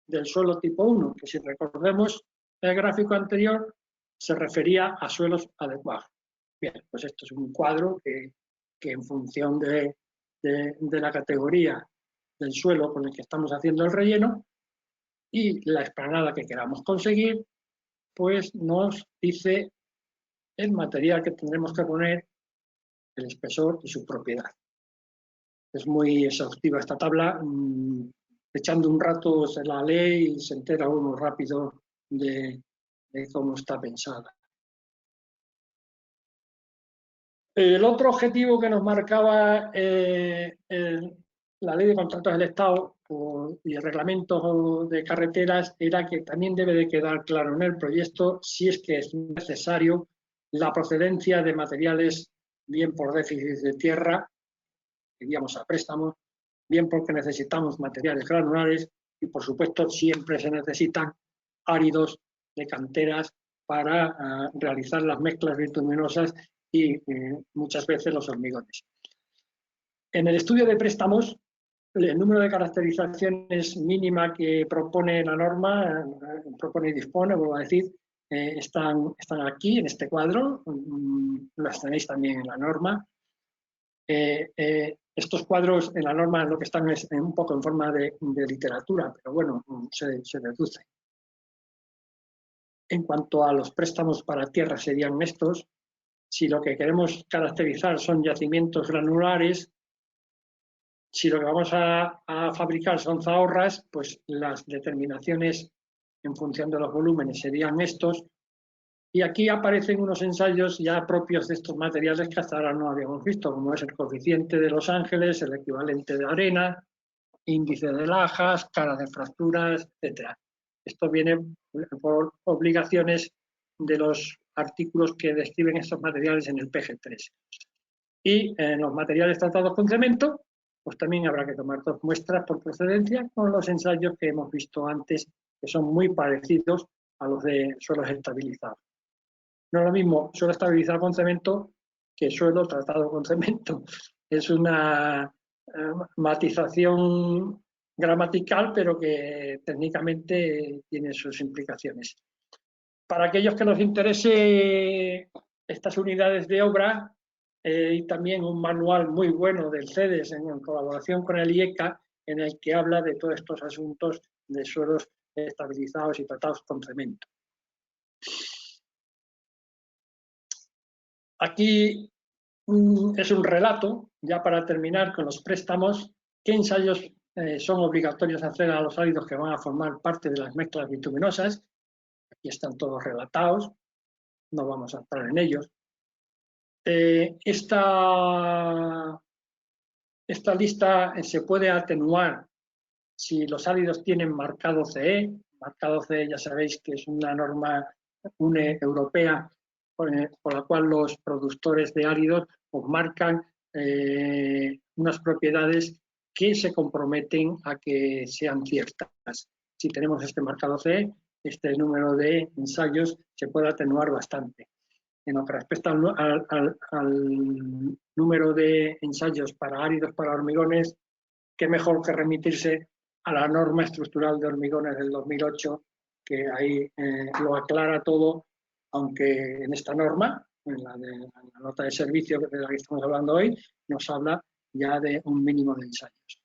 del suelo tipo 1, que si recordemos el gráfico anterior se refería a suelos adecuados. Bien, pues esto es un cuadro que en función de la categoría del suelo con el que estamos haciendo el relleno y la explanada que queramos conseguir, pues nos dice el material que tendremos que poner, el espesor y su propiedad. Es muy exhaustiva esta tabla, echando un rato se la lee y se entera uno rápido de cómo está pensada. El otro objetivo que nos marcaba la Ley de Contratos del Estado y el Reglamento de Carreteras era que también debe de quedar claro en el proyecto, si es que es necesario, la procedencia de materiales, bien por déficit de tierra, diríamos a préstamo, bien porque necesitamos materiales granulares y, por supuesto, siempre se necesitan áridos de canteras para realizar las mezclas bituminosas y muchas veces los hormigones. En el estudio de préstamos, el número de caracterizaciones mínima que propone la norma, propone y dispone, vuelvo a decir, están aquí en este cuadro, las tenéis también en la norma. Estos cuadros en la norma lo que están es un poco en forma de literatura, pero bueno, se deduce. En cuanto a los préstamos para tierra serían estos. Si lo que queremos caracterizar son yacimientos granulares, si lo que vamos a fabricar son zahorras, pues las determinaciones en función de los volúmenes serían estos. Y aquí aparecen unos ensayos ya propios de estos materiales que hasta ahora no habíamos visto, como es el coeficiente de Los Ángeles, el equivalente de arena, índice de lajas, cara de fracturas, etc. Esto viene por obligaciones de los artículos que describen estos materiales en el PG3. Y en los materiales tratados con cemento, pues también habrá que tomar 2 muestras por procedencia con los ensayos que hemos visto antes, que son muy parecidos a los de suelos estabilizados. No es lo mismo suelo estabilizado con cemento que suelo tratado con cemento. Es una matización gramatical, pero que técnicamente tiene sus implicaciones. Para aquellos que nos interese estas unidades de obra, y también un manual muy bueno del CEDES en colaboración con el IECA, en el que habla de todos estos asuntos de suelos estabilizados y tratados con cemento. Aquí es un relato, ya para terminar con los préstamos, qué ensayos son obligatorios hacer a los áridos que van a formar parte de las mezclas bituminosas. Aquí están todos relatados, no vamos a entrar en ellos. Esta lista se puede atenuar si los áridos tienen marcado CE. Marcado CE ya sabéis que es una norma europea por la cual los productores de áridos pues, marcan unas propiedades que se comprometen a que sean ciertas. Si tenemos este marcado CE, este número de ensayos se puede atenuar bastante. En lo que respecta al número de ensayos para áridos para hormigones, qué mejor que remitirse a la norma estructural de hormigones del 2008, que ahí lo aclara todo, aunque en esta norma, en la nota de servicio de la que estamos hablando hoy, nos habla ya de un mínimo de ensayos.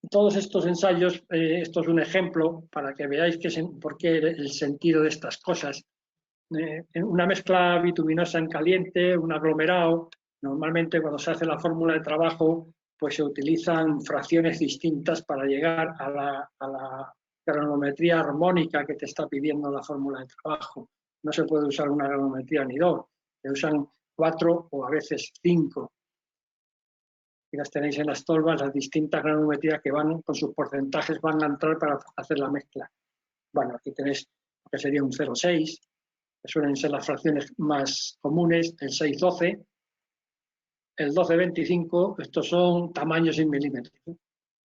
Todos estos ensayos, esto es un ejemplo para que veáis por qué el sentido de estas cosas. Una mezcla bituminosa en caliente, un aglomerado, normalmente cuando se hace la fórmula de trabajo, pues se utilizan fracciones distintas para llegar a la granometría armónica que te está pidiendo la fórmula de trabajo. No se puede usar una granometría ni 2, se usan 4 o a veces 5. Y las tenéis en las tolvas, las distintas granometrías que van con sus porcentajes van a entrar para hacer la mezcla. Bueno, aquí tenéis lo que sería un 0,6, que suelen ser las fracciones más comunes, el 6,12, el 12,25, estos son tamaños en milímetros,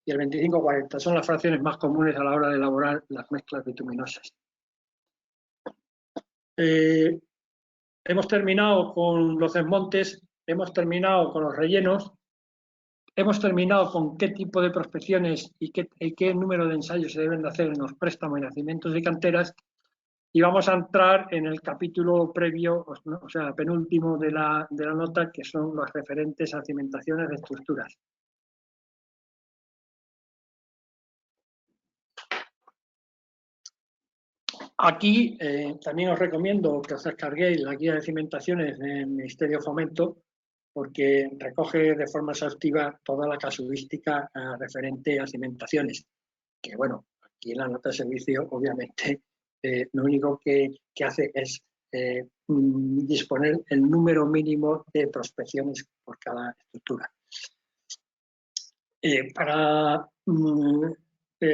y el 25,40 son las fracciones más comunes a la hora de elaborar las mezclas bituminosas. Hemos terminado con los desmontes, hemos terminado con los rellenos, hemos terminado con qué tipo de prospecciones y qué número de ensayos se deben de hacer en los préstamos y nacimientos y canteras, y vamos a entrar en el capítulo previo, o sea, penúltimo de la nota, que son los referentes a cimentaciones de estructuras. Aquí también os recomiendo que os descarguéis la guía de cimentaciones del Ministerio de Fomento, porque recoge de forma exhaustiva toda la casuística referente a cimentaciones. Que bueno, aquí en la nota de servicio, obviamente, lo único que hace es disponer el número mínimo de prospecciones por cada estructura. Para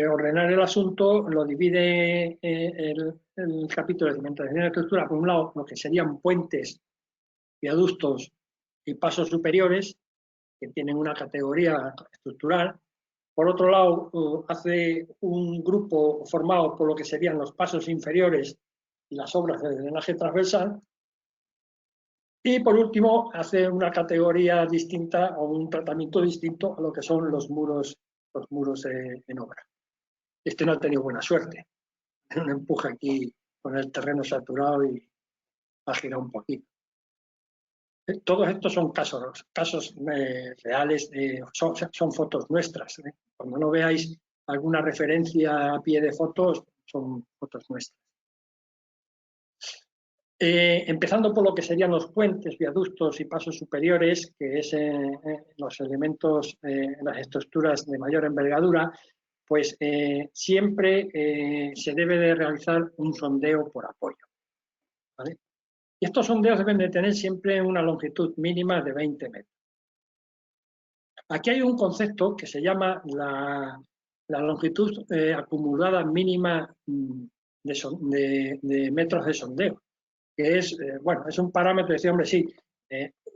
ordenar el asunto, lo divide el capítulo de cimentación de estructura, por un lado, lo que serían puentes, viaductos y pasos superiores, que tienen una categoría estructural, Por otro lado, hace un grupo formado por lo que serían los pasos inferiores y las obras de drenaje transversal. Y por último, hace una categoría distinta o un tratamiento distinto a lo que son los muros en obra. Este no ha tenido buena suerte. Un empuje aquí con el terreno saturado y ha girado un poquito. Todos estos son casos reales, son fotos nuestras. Cuando no veáis alguna referencia a pie de fotos, son fotos nuestras. Empezando por lo que serían los puentes, viaductos y pasos superiores, que es los elementos, las estructuras de mayor envergadura, pues siempre se debe de realizar un sondeo por apoyo, ¿vale? Y estos sondeos deben de tener siempre una longitud mínima de 20 metros. Aquí hay un concepto que se llama la longitud acumulada mínima de metros de sondeo, que es, bueno, es un parámetro de decir, hombre, sí,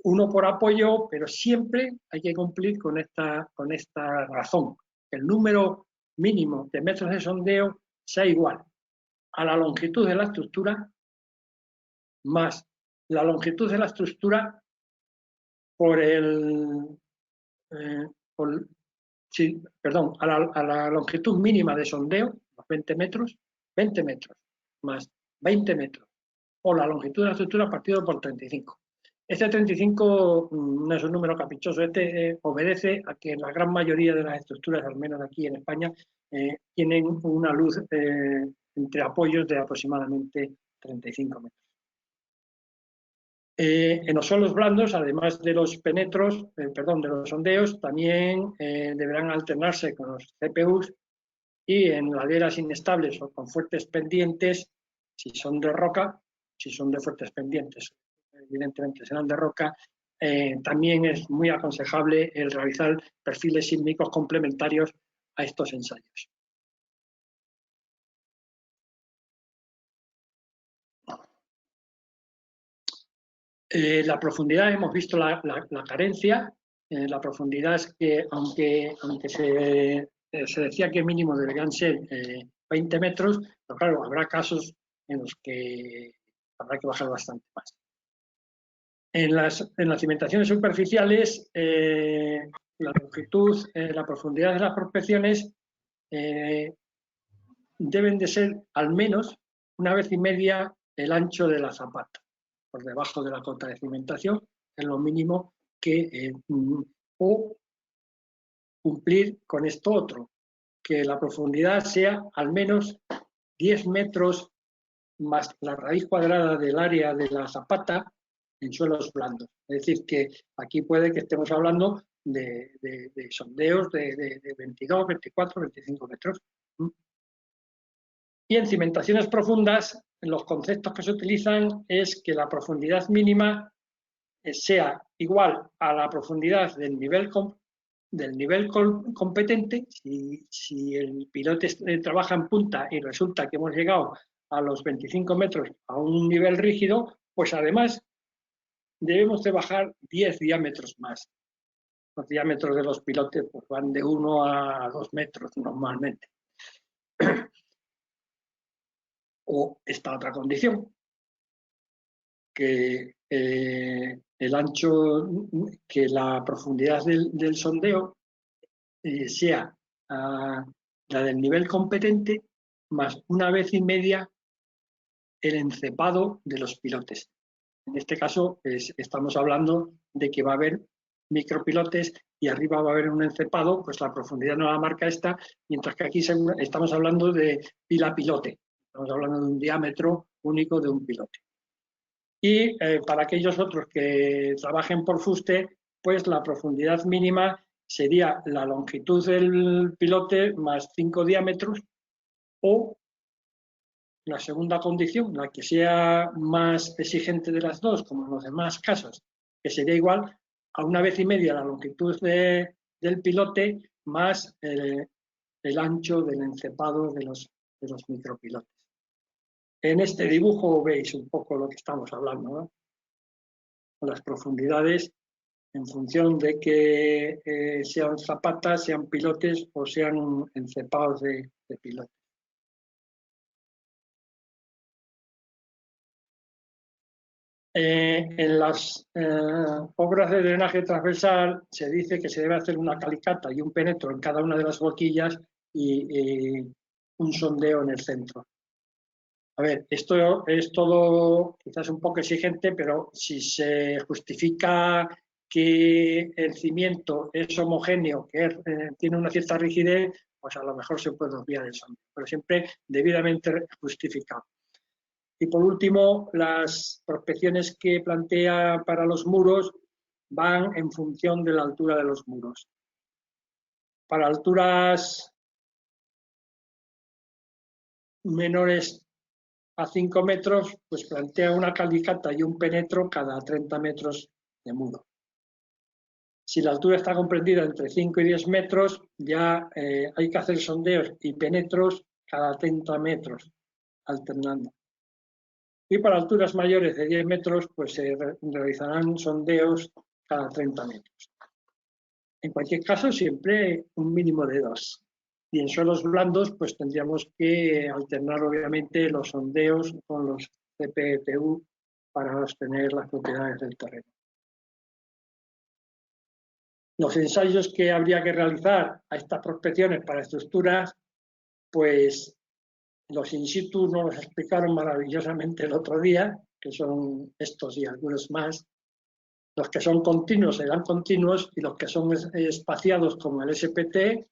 uno por apoyo, pero siempre hay que cumplir con esta razón. El número mínimo de metros de sondeo sea igual a la longitud de la estructura más la longitud de la estructura por a la longitud mínima de sondeo, los 20 metros más 20 metros, o la longitud de la estructura partido por 35. Este 35 no es un número caprichoso, obedece a que la gran mayoría de las estructuras, al menos aquí en España, tienen una luz entre apoyos de aproximadamente 35 metros. En los suelos blandos, además de los penetros, de los sondeos, también deberán alternarse con los CPUs, y en laderas inestables o con fuertes pendientes, si son de roca, si son de fuertes pendientes, evidentemente serán de roca, también es muy aconsejable el realizar perfiles sísmicos complementarios a estos ensayos. La profundidad, hemos visto la carencia. La profundidad es que, aunque se decía que mínimo deberían ser 20 metros, pero claro, habrá casos en los que habrá que bajar bastante más. En las cimentaciones superficiales, la longitud, la profundidad de las prospecciones deben de ser al menos 1,5 veces el ancho de la zapata, por debajo de la cota de cimentación, es lo mínimo que, o cumplir con esto otro, que la profundidad sea al menos 10 metros más la raíz cuadrada del área de la zapata en suelos blandos. Es decir, que aquí puede que estemos hablando de sondeos de 22, 24, 25 metros. Y en cimentaciones profundas, los conceptos que se utilizan es que la profundidad mínima sea igual a la profundidad del nivel competente. Si el piloto trabaja en punta y resulta que hemos llegado a los 25 metros a un nivel rígido, pues además debemos de bajar 10 diámetros más. Los diámetros de los pilotes pues van de 1 a 2 metros normalmente. O esta otra condición, que el ancho, que la profundidad del sondeo sea la del nivel competente más 1,5 veces el encepado de los pilotes. En este caso estamos hablando de que va a haber micropilotes y arriba va a haber un encepado, pues la profundidad no la marca esta, mientras que aquí estamos hablando de pila pilote. Estamos hablando de un diámetro único de un pilote. Y para aquellos otros que trabajen por fuste, pues la profundidad mínima sería la longitud del pilote más 5 diámetros, o la segunda condición, la que sea más exigente de las dos, como en los demás casos, que sería igual a 1,5 veces la longitud del pilote más el ancho del encepado de los micropilotes. En este dibujo veis un poco lo que estamos hablando, ¿no? Las profundidades en función de que sean zapatas, sean pilotes o sean encepados de pilotes. En las obras de drenaje transversal se dice que se debe hacer una calicata y un penetro en cada una de las boquillas y un sondeo en el centro. A ver, esto es todo quizás un poco exigente, pero si se justifica que el cimiento es homogéneo, que tiene una cierta rigidez, pues a lo mejor se puede obviar el sondeo, pero siempre debidamente justificado. Y por último, las prospecciones que plantea para los muros van en función de la altura de los muros. Para alturas menores a 5 metros, pues plantea una calicata y un penetro cada 30 metros de muro. Si la altura está comprendida entre 5 y 10 metros, ya hay que hacer sondeos y penetros cada 30 metros, alternando. Y para alturas mayores de 10 metros, pues se realizarán sondeos cada 30 metros. En cualquier caso, siempre un mínimo de 2. Y en suelos blandos, pues tendríamos que alternar, obviamente, los sondeos con los CPTU para obtener las propiedades del terreno. Los ensayos que habría que realizar a estas prospecciones para estructuras, pues los in situ nos los explicaron maravillosamente el otro día, que son estos y algunos más. Los que son continuos serán continuos y los que son espaciados como el SPT,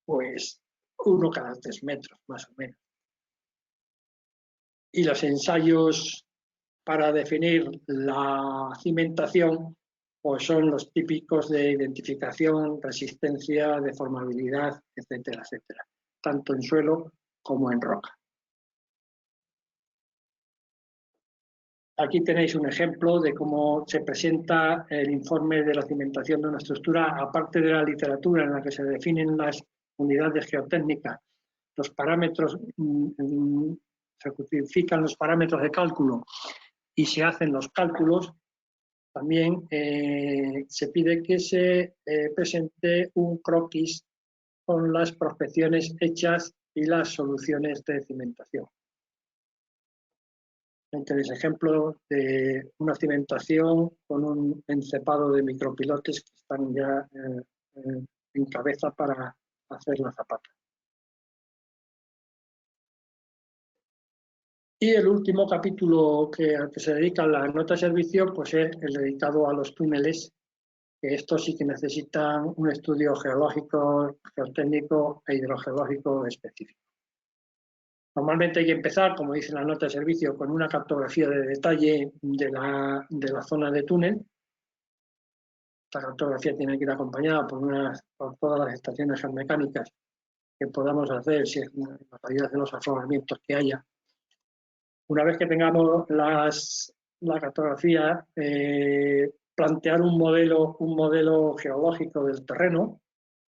pues uno cada 3 metros, más o menos. Y los ensayos para definir la cimentación, pues son los típicos de identificación, resistencia, deformabilidad, etcétera, etcétera, tanto en suelo como en roca. Aquí tenéis un ejemplo de cómo se presenta el informe de la cimentación de una estructura, aparte de la literatura en la que se definen las unidades geotécnicas, los parámetros, se justifican los parámetros de cálculo y se hacen los cálculos. También se pide que se presente un croquis con las prospecciones hechas y las soluciones de cimentación. Tenéis ejemplo de una cimentación con un encepado de micropilotes que están ya en cabeza para hacer la zapata. Y el último capítulo al que se dedica la nota de servicio, pues es el dedicado a los túneles, que estos sí que necesitan un estudio geológico, geotécnico e hidrogeológico específico. Normalmente hay que empezar, como dice la nota de servicio, con una cartografía de detalle de la zona de túnel. Esta cartografía tiene que ir acompañada por todas las estaciones geomecánicas que podamos hacer, si es la medida de los afloramientos que haya. Una vez que tengamos la cartografía, plantear un modelo geológico del terreno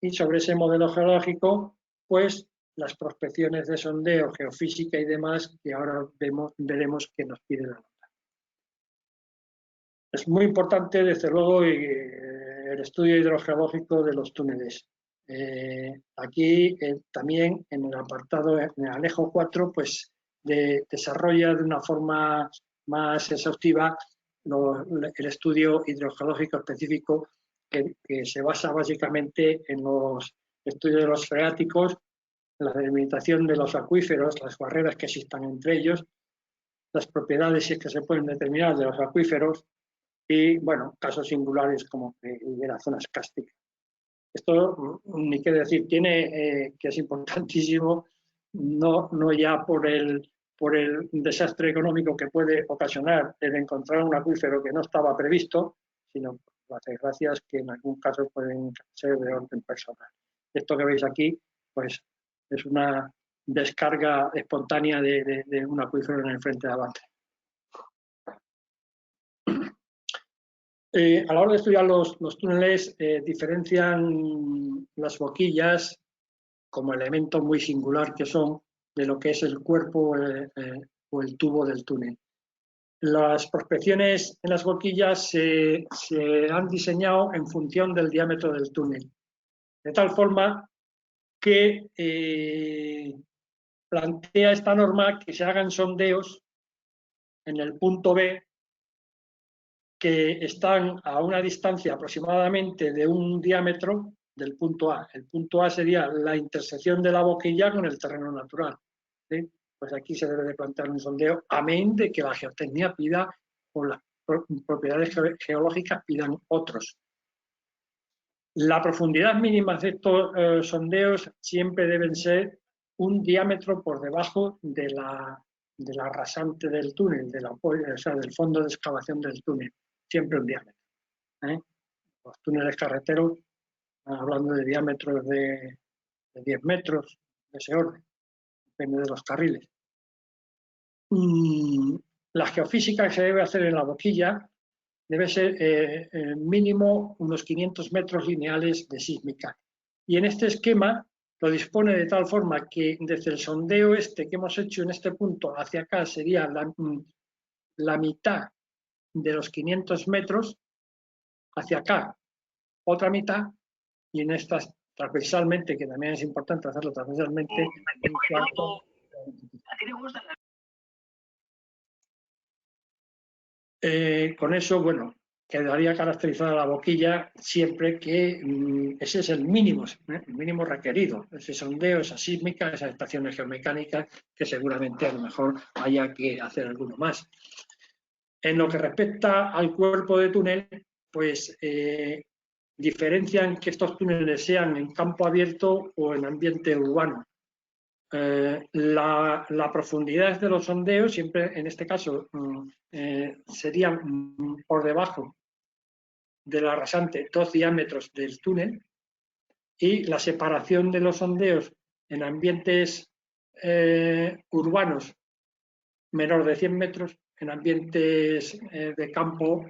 y sobre ese modelo geológico, pues las prospecciones de sondeo, geofísica y demás que ahora veremos que nos pide la nota. Es muy importante, desde luego, el estudio hidrogeológico de los túneles. Aquí también en el apartado, en el anejo 4, pues desarrolla de una forma más exhaustiva el estudio hidrogeológico específico que se basa básicamente en los estudios de los freáticos, la delimitación de los acuíferos, las barreras que existan entre ellos, las propiedades que se pueden determinar de los acuíferos y, bueno, casos singulares como de las zonas cársticas. Esto, ni qué decir, tiene que es importantísimo, no ya por el desastre económico que puede ocasionar el encontrar un acuífero que no estaba previsto, sino por las desgracias que en algún caso pueden ser de orden personal. Esto que veis aquí, pues es una descarga espontánea de un acuífero en el frente de Avante. A la hora de estudiar los túneles, diferencian las boquillas como elemento muy singular que son de lo que es el cuerpo o el tubo del túnel. Las prospecciones en las boquillas se han diseñado en función del diámetro del túnel, de tal forma que plantea esta norma que se hagan sondeos en el punto B que están a una distancia aproximadamente de un diámetro del punto A. El punto A sería la intersección de la boquilla con el terreno natural, ¿sí? Pues aquí se debe de plantear un sondeo, amén de que la geotecnia pida o las propiedades geológicas pidan otros. La profundidad mínima de estos sondeos siempre deben ser un diámetro por debajo de la rasante del túnel, o sea, del fondo de excavación del túnel, siempre un diámetro. Los túneles carreteros, hablando de diámetros de 10 metros, de ese orden, depende de los carriles. La geofísica que se debe hacer en la boquilla debe ser mínimo unos 500 metros lineales de sísmica. Y en este esquema lo dispone de tal forma que desde el sondeo que hemos hecho en este punto hacia acá sería la mitad de los 500 metros, hacia acá otra mitad, y en estas transversalmente, que también es importante hacerlo transversalmente, un cuarto. Con eso, bueno, quedaría caracterizada la boquilla siempre que ese es el mínimo requerido, ese sondeo, esa sísmica, esas estaciones geomecánicas, que seguramente a lo mejor haya que hacer alguno más. En lo que respecta al cuerpo de túnel, pues diferencian que estos túneles sean en campo abierto o en ambiente urbano. La profundidad de los sondeos siempre, en este caso, sería por debajo de la rasante 2 diámetros del túnel, y la separación de los sondeos en ambientes urbanos menor de 100 metros, en ambientes de campo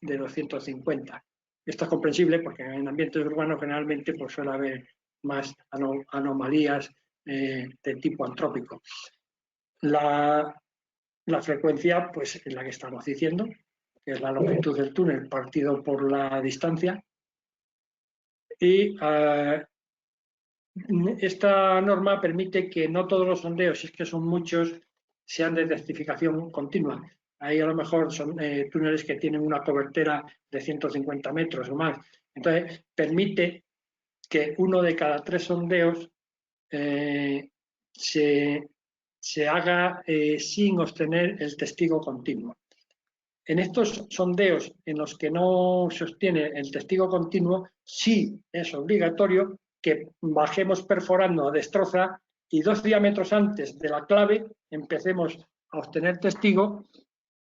de 250. Esto es comprensible porque en ambientes urbanos generalmente pues, suele haber más anomalías de tipo antrópico. La frecuencia pues, es la que estamos diciendo, que es la longitud del túnel partido por la distancia. Y esta norma permite que no todos los sondeos, si es que son muchos, sean de testificación continua. Ahí a lo mejor son túneles que tienen una cobertura de 150 metros o más. Entonces, permite que uno de cada 3 sondeos se haga sin obtener el testigo continuo. En estos sondeos en los que no se obtiene el testigo continuo, sí es obligatorio que bajemos perforando a destroza y 2 diámetros antes de la clave empecemos a obtener testigo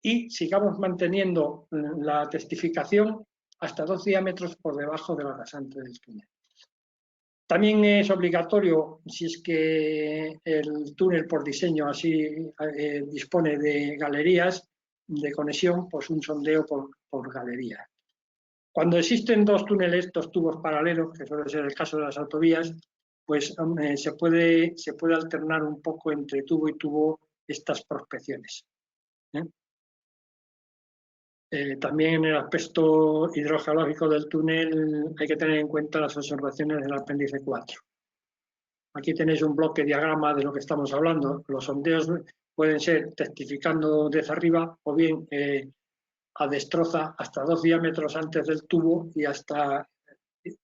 y sigamos manteniendo la testificación hasta 2 diámetros por debajo de la rasante del túnel. También es obligatorio, si es que el túnel por diseño así dispone de galerías de conexión, pues un sondeo por galería. Cuando existen 2 túneles, 2 tubos paralelos, que suele ser el caso de las autovías, pues se puede alternar un poco entre tubo y tubo estas prospecciones. También en el aspecto hidrogeológico del túnel hay que tener en cuenta las observaciones del apéndice 4. Aquí tenéis un bloque diagrama de lo que estamos hablando. Los sondeos pueden ser testificando desde arriba o bien a destroza hasta 2 diámetros antes del tubo y hasta,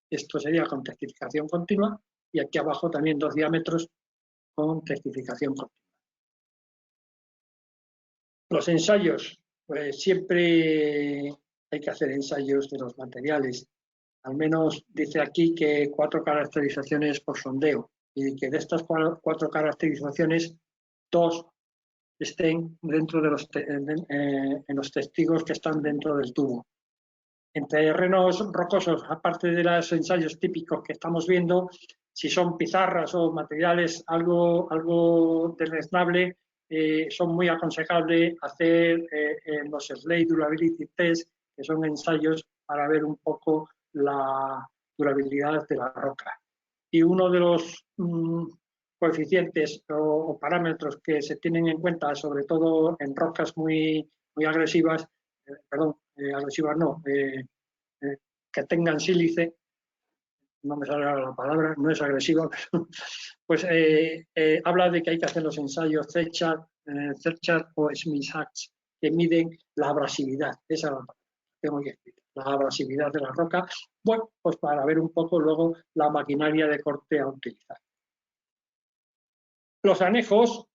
esto sería con testificación continua, y aquí abajo también 2 diámetros con testificación continua. Los ensayos, pues siempre hay que hacer ensayos de los materiales. Al menos dice aquí que 4 caracterizaciones por sondeo, y que de estas 4 caracterizaciones, 2 estén dentro de en los testigos que están dentro del tubo. En terrenos rocosos, aparte de los ensayos típicos que estamos viendo, si son pizarras o materiales algo deleznable, son muy aconsejables hacer los Slate Durability Test, que son ensayos para ver un poco la durabilidad de la roca. Y uno de los coeficientes o parámetros que se tienen en cuenta, sobre todo en rocas muy muy agresivas, agresivas no, que tengan sílice, no me sale la palabra, no es agresiva, pues habla de que hay que hacer los ensayos Cerchat o Smith-Hacks, que miden la abrasividad, esa es la palabra, tengo que explicar, la abrasividad de la roca, bueno, pues para ver un poco luego la maquinaria de corte a utilizar. Los anejos,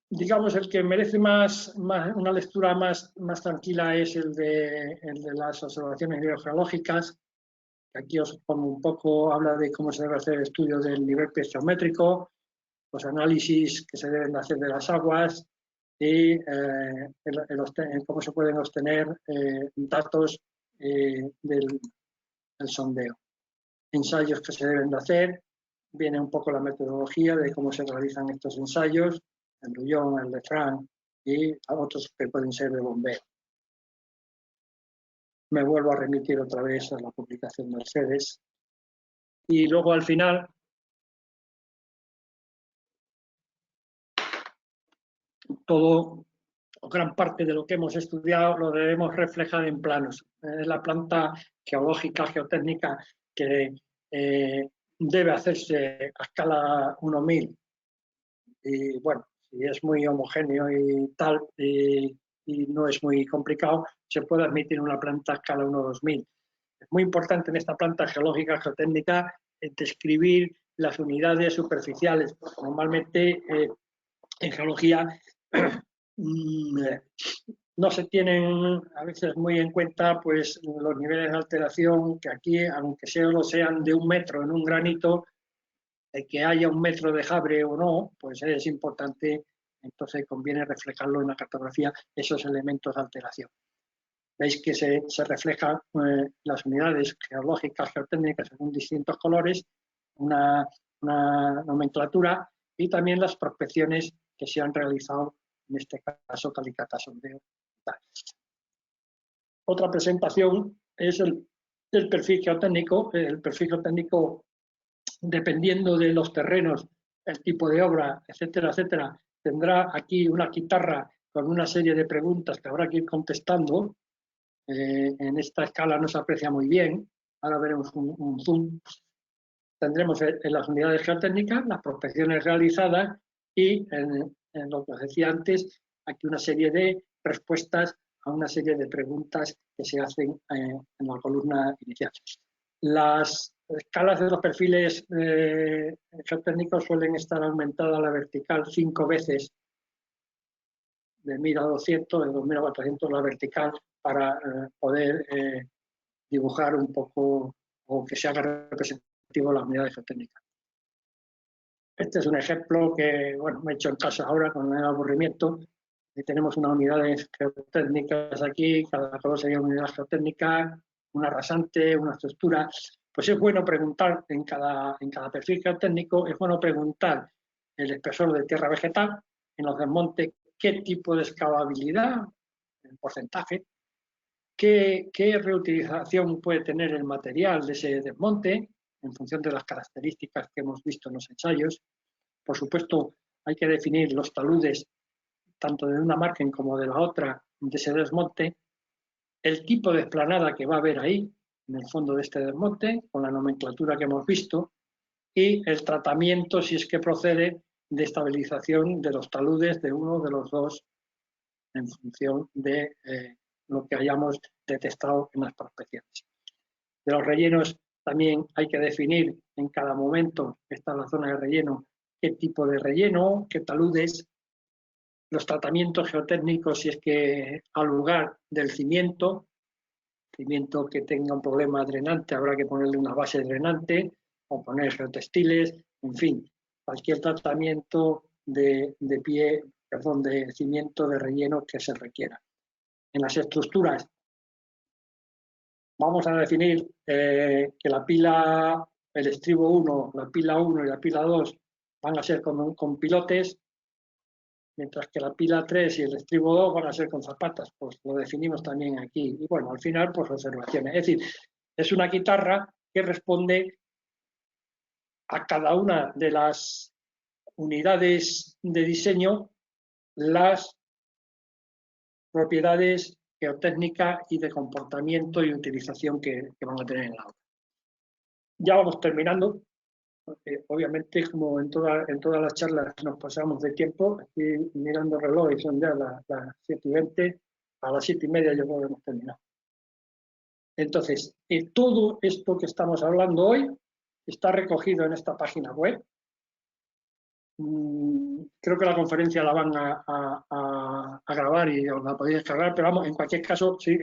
digamos, el que merece una lectura más tranquila es el de las observaciones hidrogeológicas. Aquí os pongo un poco, habla de cómo se debe hacer el estudio del nivel piezométrico, los análisis que se deben hacer de las aguas y cómo se pueden obtener datos del sondeo. Ensayos que se deben de hacer, viene un poco la metodología de cómo se realizan estos ensayos, el Rullón, el de Frank y otros que pueden ser de bombeo. Me vuelvo a remitir otra vez a la publicación de Mercedes. Y luego al final, todo o gran parte de lo que hemos estudiado lo debemos reflejar en planos. Es la planta geológica, geotécnica que debe hacerse a escala 1000. Y bueno, si es muy homogéneo y tal, y no es muy complicado, se puede admitir una planta a escala 1-2000. Es muy importante en esta planta geológica, geotécnica, describir las unidades superficiales. Normalmente en geología no se tienen a veces muy en cuenta pues los niveles de alteración, que aquí, aunque solo sean de 1 metro en un granito, que haya 1 metro de jabre o no, pues es importante, entonces conviene reflejarlo en la cartografía, esos elementos de alteración. Veis que se reflejan las unidades geológicas, geotécnicas según distintos colores, una nomenclatura y también las prospecciones que se han realizado, en este caso Calicata sondeo. Otra presentación es el perfil geotécnico. El perfil geotécnico, dependiendo de los terrenos, el tipo de obra, etcétera, etcétera, tendrá aquí una guitarra con una serie de preguntas que habrá que ir contestando. En esta escala no se aprecia muy bien. Ahora veremos un zoom. Tendremos en las unidades geotécnicas las prospecciones realizadas y en lo que os decía antes, aquí una serie de respuestas a una serie de preguntas que se hacen en la columna inicial. Las escalas de los perfiles geotécnicos suelen estar aumentadas a la vertical 5 veces, de 1000 a 200, de 2000 a 400 la vertical, para poder dibujar un poco o que se haga representativo las unidades geotécnicas. Este es un ejemplo que, bueno, me he hecho en casa ahora con el aburrimiento. Y tenemos unas unidades geotécnicas aquí, cada color sería una unidad geotécnica, una rasante, una estructura. Pues es bueno preguntar en cada perfil geotécnico, es bueno preguntar el espesor de tierra vegetal, en los desmontes, qué tipo de excavabilidad, el porcentaje, qué reutilización puede tener el material de ese desmonte, en función de las características que hemos visto en los ensayos. Por supuesto, hay que definir los taludes, tanto de una margen como de la otra, de ese desmonte, el tipo de explanada que va a haber ahí, en el fondo de este desmonte, con la nomenclatura que hemos visto, y el tratamiento, si es que procede, de estabilización de los taludes de uno de los dos, en función de lo que hayamos detectado en las prospecciones. De los rellenos también hay que definir en cada momento, está la zona de relleno, qué tipo de relleno, qué taludes, los tratamientos geotécnicos, si es que al lugar del cimiento que tenga un problema drenante, habrá que ponerle una base drenante o poner geotextiles, en fin, cualquier tratamiento de cimiento, de relleno que se requiera. En las estructuras vamos a definir que la pila, el estribo 1, la pila 1 y la pila 2 van a ser con pilotes, mientras que la pila 3 y el estribo 2 van a ser con zapatas, pues lo definimos también aquí. Y bueno, al final, pues observaciones. Es decir, es una guitarra que responde a cada una de las unidades de diseño las propiedades geotécnicas y de comportamiento y utilización que van a tener en la obra. Ya vamos terminando, porque obviamente como en todas las charlas nos pasamos de tiempo, aquí mirando el reloj y son ya las 7:20, a las 7:30 yo creo que hemos terminado. Entonces, todo esto que estamos hablando hoy está recogido en esta página web. Creo que la conferencia la van a grabar y os la podéis descargar, pero vamos, en cualquier caso, sí,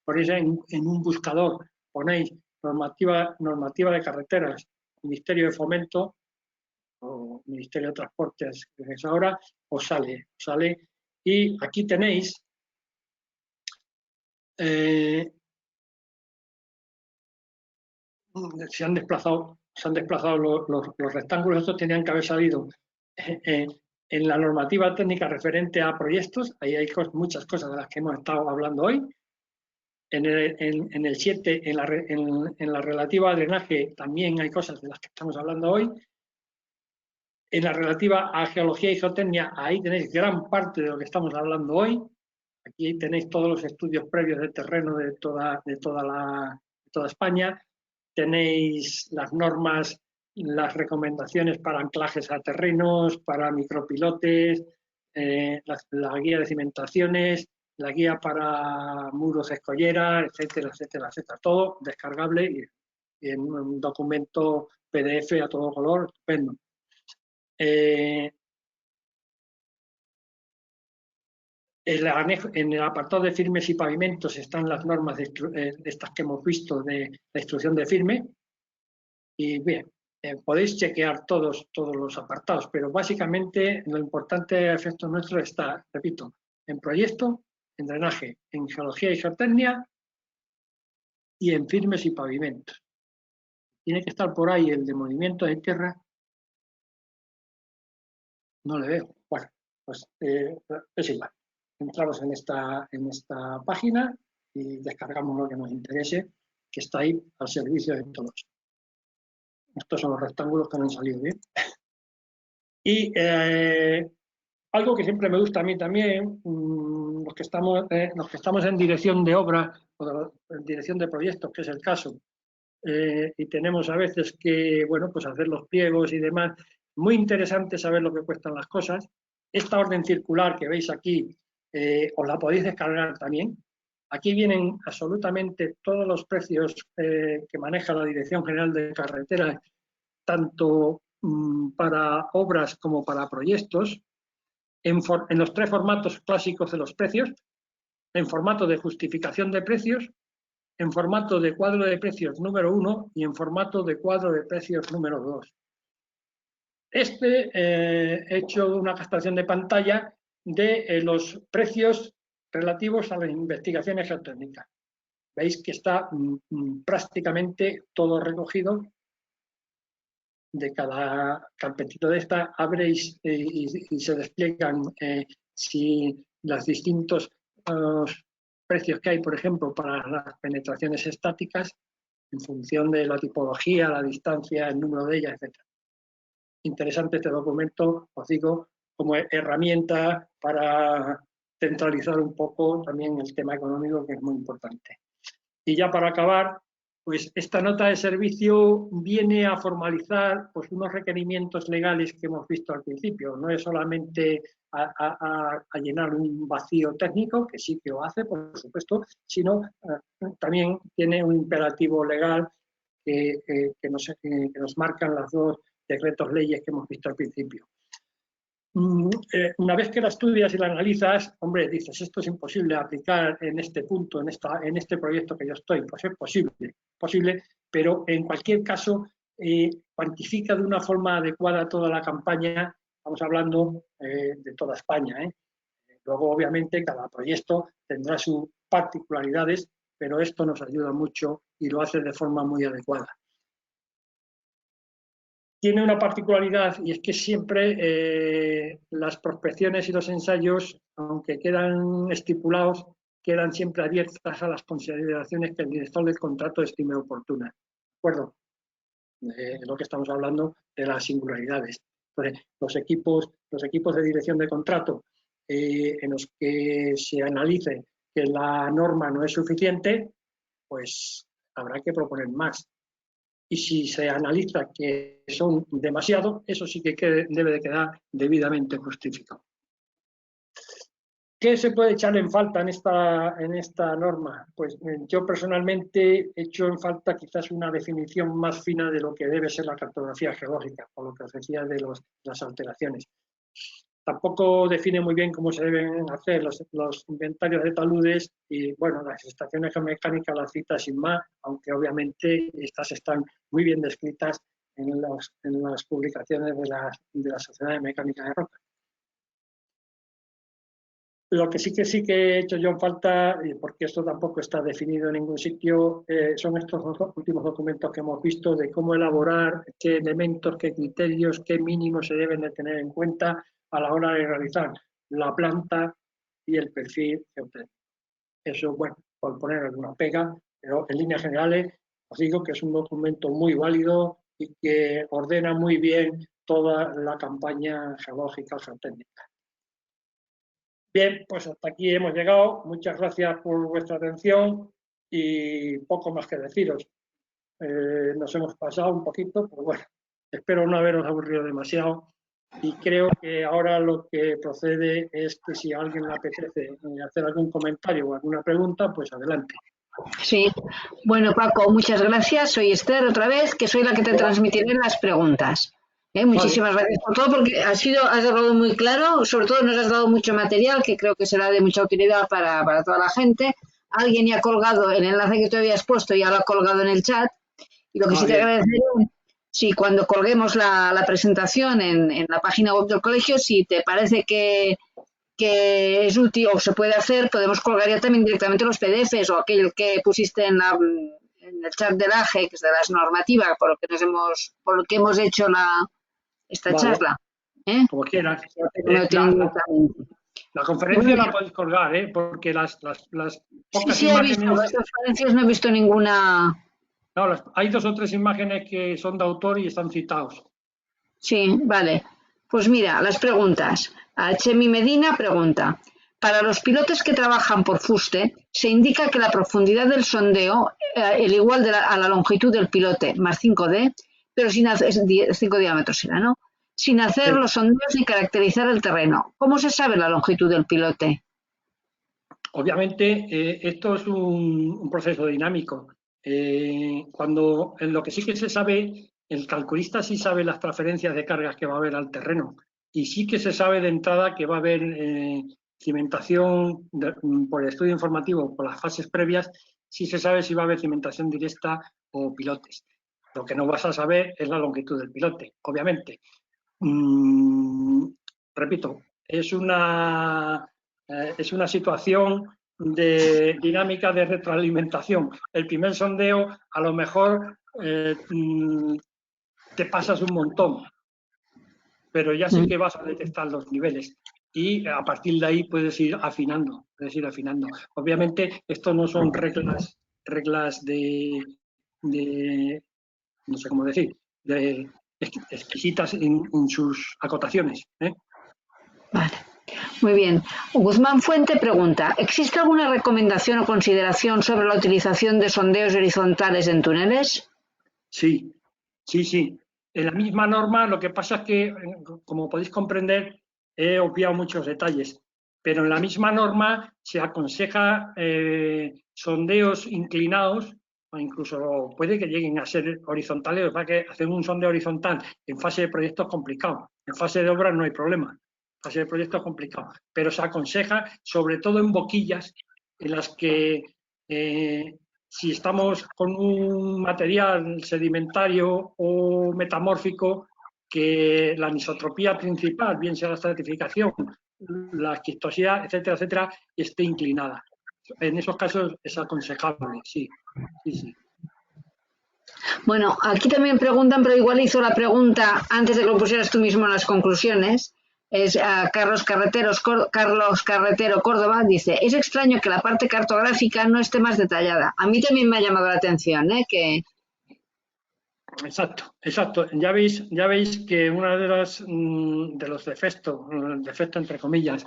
ponéis en un buscador, ponéis normativa de carreteras, Ministerio de Fomento o Ministerio de Transportes, que es ahora, os sale. Y aquí tenéis se han desplazado los rectángulos. Estos tenían que haber salido en la normativa técnica referente a proyectos. Ahí hay muchas cosas de las que hemos estado hablando hoy. En el 7, en la relativa a drenaje, también hay cosas de las que estamos hablando hoy. En la relativa a geología y geotecnia, ahí tenéis gran parte de lo que estamos hablando hoy. Aquí tenéis todos los estudios previos de terreno de toda España. Tenéis las normas, las recomendaciones para anclajes a terrenos, para micropilotes, la guía de cimentaciones, la guía para muros escolleras, etcétera, etcétera, etcétera. Todo descargable y en un documento PDF a todo color, estupendo. En el apartado de firmes y pavimentos están las normas de estas que hemos visto de la instrucción de firme. Y bien, podéis chequear todos los apartados, pero básicamente lo importante a efectos nuestros está, repito, en proyecto, en drenaje, en geología y geotecnia y en firmes y pavimentos. Tiene que estar por ahí el de movimiento de tierra. No le veo. Bueno, pues es igual. Entramos en esta página y descargamos lo que nos interese, que está ahí al servicio de todos. Estos son los rectángulos que no han salido bien. Y algo que siempre me gusta a mí también, los que estamos en dirección de obra o en dirección de proyectos, que es el caso, y tenemos a veces que, bueno, pues hacer los pliegos y demás. Muy interesante saber lo que cuestan las cosas. Esta orden circular que veis aquí, os la podéis descargar también. Aquí vienen absolutamente todos los precios que maneja la Dirección General de Carreteras, tanto para obras como para proyectos, en los 3 formatos clásicos de los precios, en formato de justificación de precios, en formato de cuadro de precios número 1 y en formato de cuadro de precios número 2. He hecho una captación de pantalla de los precios relativos a las investigaciones geotécnicas. Veis que está prácticamente todo recogido. De cada carpetito de esta abréis y se despliegan si los distintos precios que hay, por ejemplo, para las penetraciones estáticas, en función de la tipología, la distancia, el número de ellas, etc. Interesante este documento, os digo, como herramienta para centralizar un poco también el tema económico, que es muy importante. Y ya para acabar, pues esta nota de servicio viene a formalizar pues unos requerimientos legales que hemos visto al principio. No es solamente a llenar un vacío técnico, que sí que lo hace, por supuesto, sino también tiene un imperativo legal que nos marcan los 2 decretos leyes que hemos visto al principio. Una vez que la estudias y la analizas, hombre, dices, esto es imposible aplicar en este punto, en este proyecto que yo estoy. Pues es posible, pero en cualquier caso cuantifica de una forma adecuada toda la campaña. Estamos hablando de toda España. Luego, obviamente, cada proyecto tendrá sus particularidades, pero esto nos ayuda mucho y lo hace de forma muy adecuada. Tiene una particularidad y es que siempre las prospecciones y los ensayos, aunque quedan estipulados, quedan siempre abiertas a las consideraciones que el director del contrato estime oportunas. ¿De acuerdo? Lo que estamos hablando de las singularidades. Entonces, los equipos de dirección de contrato en los que se analice que la norma no es suficiente, pues habrá que proponer más. Y si se analiza que son demasiado, eso sí que debe de quedar debidamente justificado. ¿Qué se puede echar en falta en esta norma? Pues yo personalmente echo en falta quizás una definición más fina de lo que debe ser la cartografía geológica, por lo que os decía de las alteraciones. Tampoco define muy bien cómo se deben hacer los inventarios de taludes y, bueno, las estaciones geomecánicas las cita sin más, aunque obviamente estas están muy bien descritas en las publicaciones de la Sociedad de Mecánica de Roca. Lo que sí que he hecho yo en falta, porque esto tampoco está definido en ningún sitio, son estos últimos documentos que hemos visto de cómo elaborar, qué elementos, qué criterios, qué mínimos se deben de tener en cuenta a la hora de realizar la planta y el perfil geotécnico. Eso, bueno, por poner alguna pega, pero en líneas generales os digo que es un documento muy válido y que ordena muy bien toda la campaña geológica geotécnica. Bien, pues hasta aquí hemos llegado. Muchas gracias por vuestra atención y poco más que deciros. Nos hemos pasado un poquito, pero bueno, espero no haberos aburrido demasiado. Y creo que ahora lo que procede es que si a alguien le apetece hacer algún comentario o alguna pregunta, pues adelante. Sí, bueno, Paco, muchas gracias. Soy Esther otra vez, que soy la que te transmitiré las preguntas. Muchísimas gracias por todo, porque has hablado muy claro, sobre todo nos has dado mucho material que creo que será de mucha utilidad para toda la gente. Alguien ya ha colgado el enlace que tú habías puesto, ya lo ha colgado en el chat. Y lo que sí te agradeceré, si cuando colguemos la presentación en la página web del colegio, si te parece que es útil o se puede hacer, podemos colgar ya también directamente los PDFs o aquel que pusiste en el chat del AGE, que es de las normativas, por lo que hemos hecho esta charla. Como quieras. La conferencia la podéis colgar, porque las pocas imágenes... He visto, las conferencias no he visto ninguna... No, hay 2 o 3 imágenes que son de autor y están citados. Sí, vale. Pues mira, las preguntas. Chemi Medina pregunta: para los pilotes que trabajan por fuste, se indica que la profundidad del sondeo el igual a la longitud del pilote, más 5D, pero sin hacer 5 diámetros será, ¿no? Sin hacer los sondeos ni caracterizar el terreno. ¿Cómo se sabe la longitud del pilote? Obviamente, esto es un proceso dinámico. Cuando en lo que sí que se sabe, el calculista sí sabe las transferencias de cargas que va a haber al terreno y sí que se sabe de entrada que va a haber cimentación por el estudio informativo, por las fases previas, sí se sabe si va a haber cimentación directa o pilotes. Lo que no vas a saber es la longitud del pilote, obviamente. Repito, es una situación de dinámica de retroalimentación. El primer sondeo, a lo mejor te pasas un montón, pero ya sí que vas a detectar los niveles y a partir de ahí puedes ir afinando. Obviamente, esto no son reglas de no sé cómo decir, de exquisitas en sus acotaciones. Vale. Muy bien. Guzmán Fuente pregunta: ¿existe alguna recomendación o consideración sobre la utilización de sondeos horizontales en túneles? Sí. En la misma norma, lo que pasa es que, como podéis comprender, he obviado muchos detalles, pero en la misma norma se aconseja sondeos inclinados, o incluso puede que lleguen a ser horizontales, para que hacer un sondeo horizontal en fase de proyectos complicado. En fase de obras no hay problema. Fase de proyectos complicado, pero se aconseja sobre todo en boquillas en las que si estamos con un material sedimentario o metamórfico, que la anisotropía principal, bien sea la estratificación, la esquistosidad, etcétera, etcétera, esté inclinada. En esos casos es aconsejable, sí. Bueno, aquí también preguntan, pero igual hizo la pregunta antes de que lo pusieras tú mismo en las conclusiones. Es Carlos Carretero Córdoba, dice: es extraño que la parte cartográfica no esté más detallada. A mí también me ha llamado la atención, que Exacto, exacto. Ya veis que uno de los defectos entre comillas,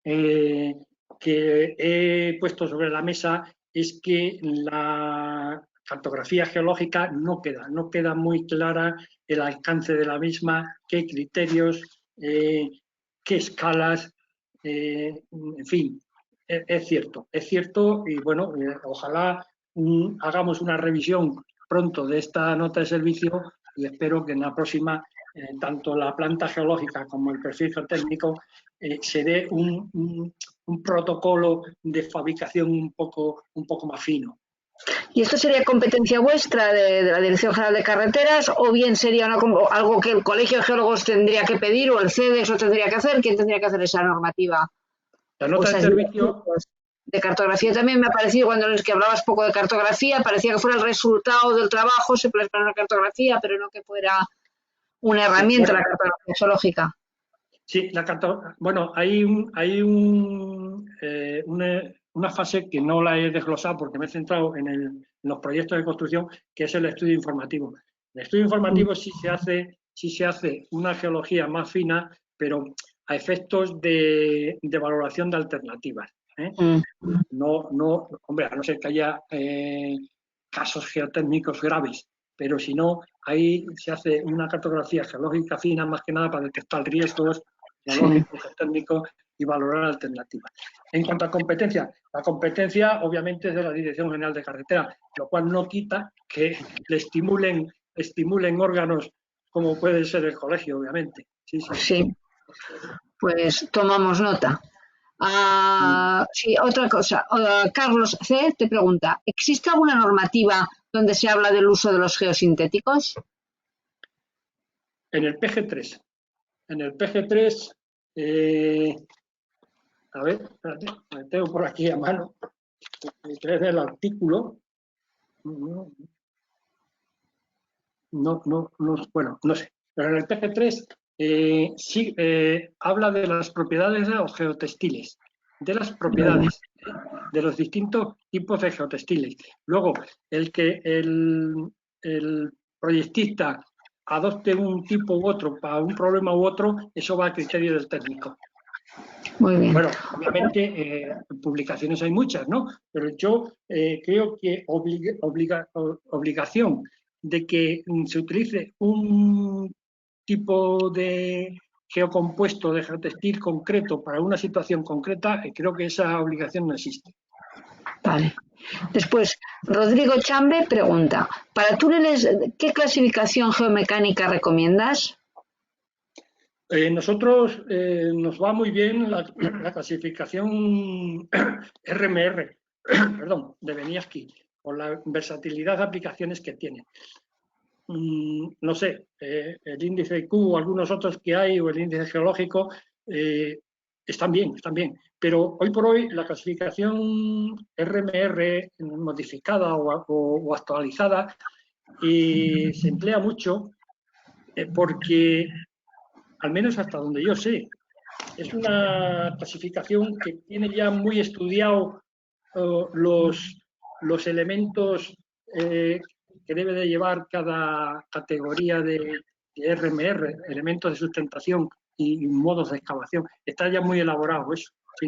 que he puesto sobre la mesa es que la cartografía geológica no queda muy clara el alcance de la misma, qué criterios, qué escalas, en fin, es cierto y bueno, ojalá hagamos una revisión pronto de esta nota de servicio y espero que en la próxima, tanto la planta geológica como el perfil geotécnico, se dé un protocolo de fabricación un poco más fino. ¿Y esto sería competencia vuestra de la Dirección General de Carreteras o bien sería algo que el Colegio de Geólogos tendría que pedir o el CEDES lo tendría que hacer? ¿Quién tendría que hacer esa normativa? La nota de servicio... De cartografía también me ha parecido, cuando es que hablabas poco de cartografía, parecía que fuera el resultado del trabajo, se plasma en una cartografía, pero no que fuera una herramienta, bueno, la cartografía geológica. Sí, bueno, hay una fase que no la he desglosado porque me he centrado en los proyectos de construcción, que es el estudio informativo. El estudio informativo sí se hace una geología más fina, pero a efectos de valoración de alternativas. No, hombre, a no ser que haya casos geotécnicos graves, pero si no, ahí se hace una cartografía geológica fina más que nada para detectar riesgos geológicos, geotécnicos y valorar alternativas. En cuanto a competencia, la competencia obviamente es de la Dirección General de Carreteras, lo cual no quita que le estimulen órganos como puede ser el colegio, obviamente. Sí. Pues tomamos nota. Sí, otra cosa. Carlos C. te pregunta, ¿existe alguna normativa donde se habla del uso de los geosintéticos? En el PG3. En el PG3, a ver, espérate, me tengo por aquí a mano, que es el artículo. Bueno, no sé. Pero en el PG3 sí habla de las propiedades de los geotextiles, de las propiedades de los distintos tipos de geotextiles. Luego, el que el proyectista adopte un tipo u otro para un problema u otro, eso va a criterio del técnico. Muy bien. Bueno, obviamente publicaciones hay muchas, ¿no? Pero yo creo que obligación de que se utilice un tipo de geocompuesto de geotextil concreto para una situación concreta, creo que esa obligación no existe. Vale. Después, Rodrigo Chambe pregunta, para túneles, ¿qué clasificación geomecánica recomiendas? Nosotros nos va muy bien la clasificación RMR, perdón, de Beniaski, por la versatilidad de aplicaciones que tiene. No sé, el índice IQ o algunos otros que hay, o el índice geológico, están bien, pero hoy por hoy la clasificación RMR modificada o actualizada se emplea mucho porque, al menos hasta donde yo sé, es una clasificación que tiene ya muy estudiado los elementos que debe de llevar cada categoría de RMR, elementos de sustentación y modos de excavación. Está ya muy elaborado eso, sí.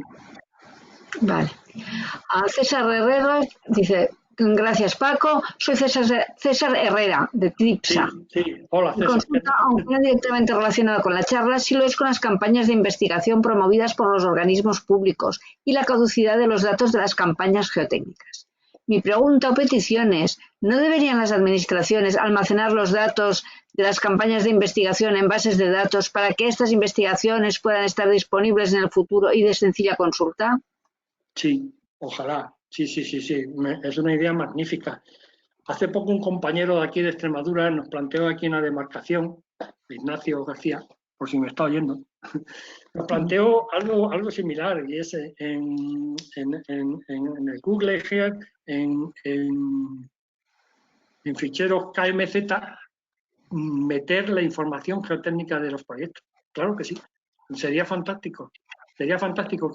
Vale. A César Herrera dice, gracias Paco, soy César Herrera de Tripsa. Sí. Hola César. Consulta, aunque no directamente relacionada con la charla, sí lo es con las campañas de investigación promovidas por los organismos públicos y la caducidad de los datos de las campañas geotécnicas. Mi pregunta o petición es, ¿no deberían las administraciones almacenar los datos de las campañas de investigación en bases de datos para que estas investigaciones puedan estar disponibles en el futuro y de sencilla consulta? Sí, ojalá. Sí. Es una idea magnífica. Hace poco un compañero de aquí de Extremadura nos planteó aquí en la demarcación, Ignacio García, por si me está oyendo, nos planteó algo similar, y es en el Google Earth, en ficheros KMZ, meter la información geotécnica de los proyectos. Claro que sí, sería fantástico. Sería fantástico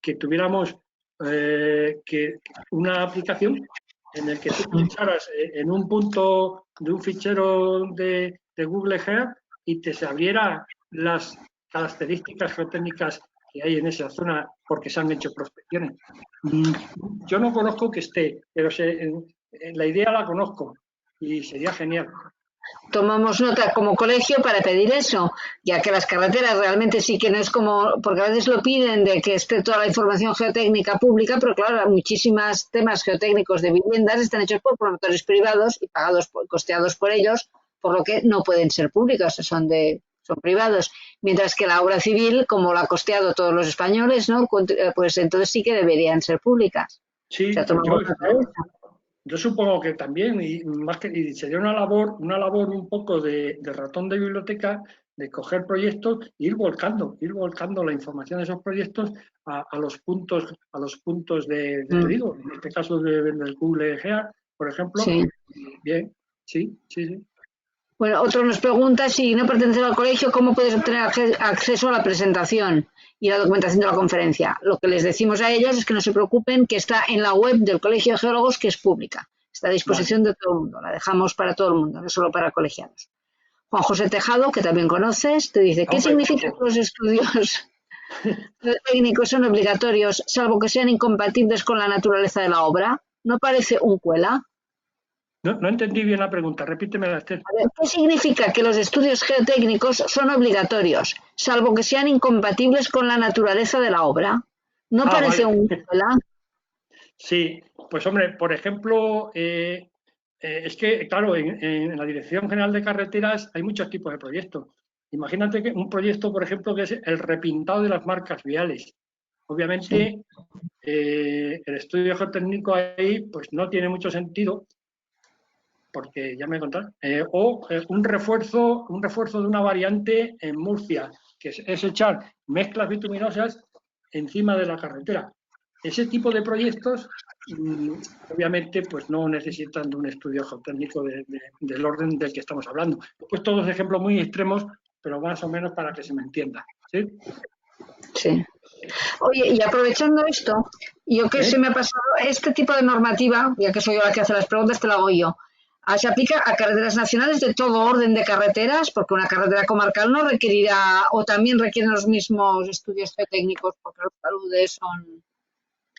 que tuviéramos que una aplicación en el que tú pincharas en un punto de un fichero de Google Earth y te se abriera las características geotécnicas que hay en esa zona porque se han hecho prospecciones. Yo no conozco que esté, pero la idea la conozco y sería genial. Tomamos nota como colegio para pedir eso, ya que las carreteras realmente sí que no es como, porque a veces lo piden de que esté toda la información geotécnica pública, pero claro, muchísimos temas geotécnicos de viviendas están hechos por promotores privados y costeados por ellos, por lo que no pueden ser públicos, son privados. Mientras que la obra civil, como la ha costeado todos los españoles, ¿no? Pues entonces sí que deberían ser públicas. Sí, O sea, tomamos nota de eso. Yo supongo que también, y sería una labor un poco de ratón de biblioteca, de coger proyectos e ir volcando la información de esos proyectos a los puntos de te digo, en este caso del Google Earth, por ejemplo. Sí. Bien, sí. Bueno, otro nos pregunta si no perteneces al colegio, ¿cómo puedes obtener acceso a la presentación y la documentación de la conferencia? Lo que les decimos a ellos es que no se preocupen, que está en la web del Colegio de Geólogos, que es pública. Está a disposición de todo el mundo, la dejamos para todo el mundo, no solo para colegiados. Juan José Tejado, que también conoces, te dice, ¿qué significa que los estudios técnicos son obligatorios, salvo que sean incompatibles con la naturaleza de la obra? ¿No parece un cuela? No entendí bien la pregunta, repítemela, Esther. ¿Qué significa que los estudios geotécnicos son obligatorios, salvo que sean incompatibles con la naturaleza de la obra? ¿No parece vale. un cuela? Sí, pues hombre, por ejemplo, es que, claro, en la Dirección General de Carreteras hay muchos tipos de proyectos. Imagínate que un proyecto, por ejemplo, que es el repintado de las marcas viales. Obviamente, el estudio geotécnico ahí pues no tiene mucho sentido, porque ya me contaron. Un refuerzo de una variante en Murcia, que es echar mezclas bituminosas encima de la carretera. Ese tipo de proyectos, obviamente, pues no necesitan de un estudio geotécnico del orden del que estamos hablando. He puesto dos ejemplos muy extremos, pero más o menos para que se me entienda. ¿Sí? Sí. Oye, y aprovechando esto, yo que se me ha pasado este tipo de normativa, ya que soy yo la que hace las preguntas, te la hago yo. Se aplica a carreteras nacionales de todo orden de carreteras, porque una carretera comarcal no requerirá, o también requieren los mismos estudios geotécnicos, porque los taludes son...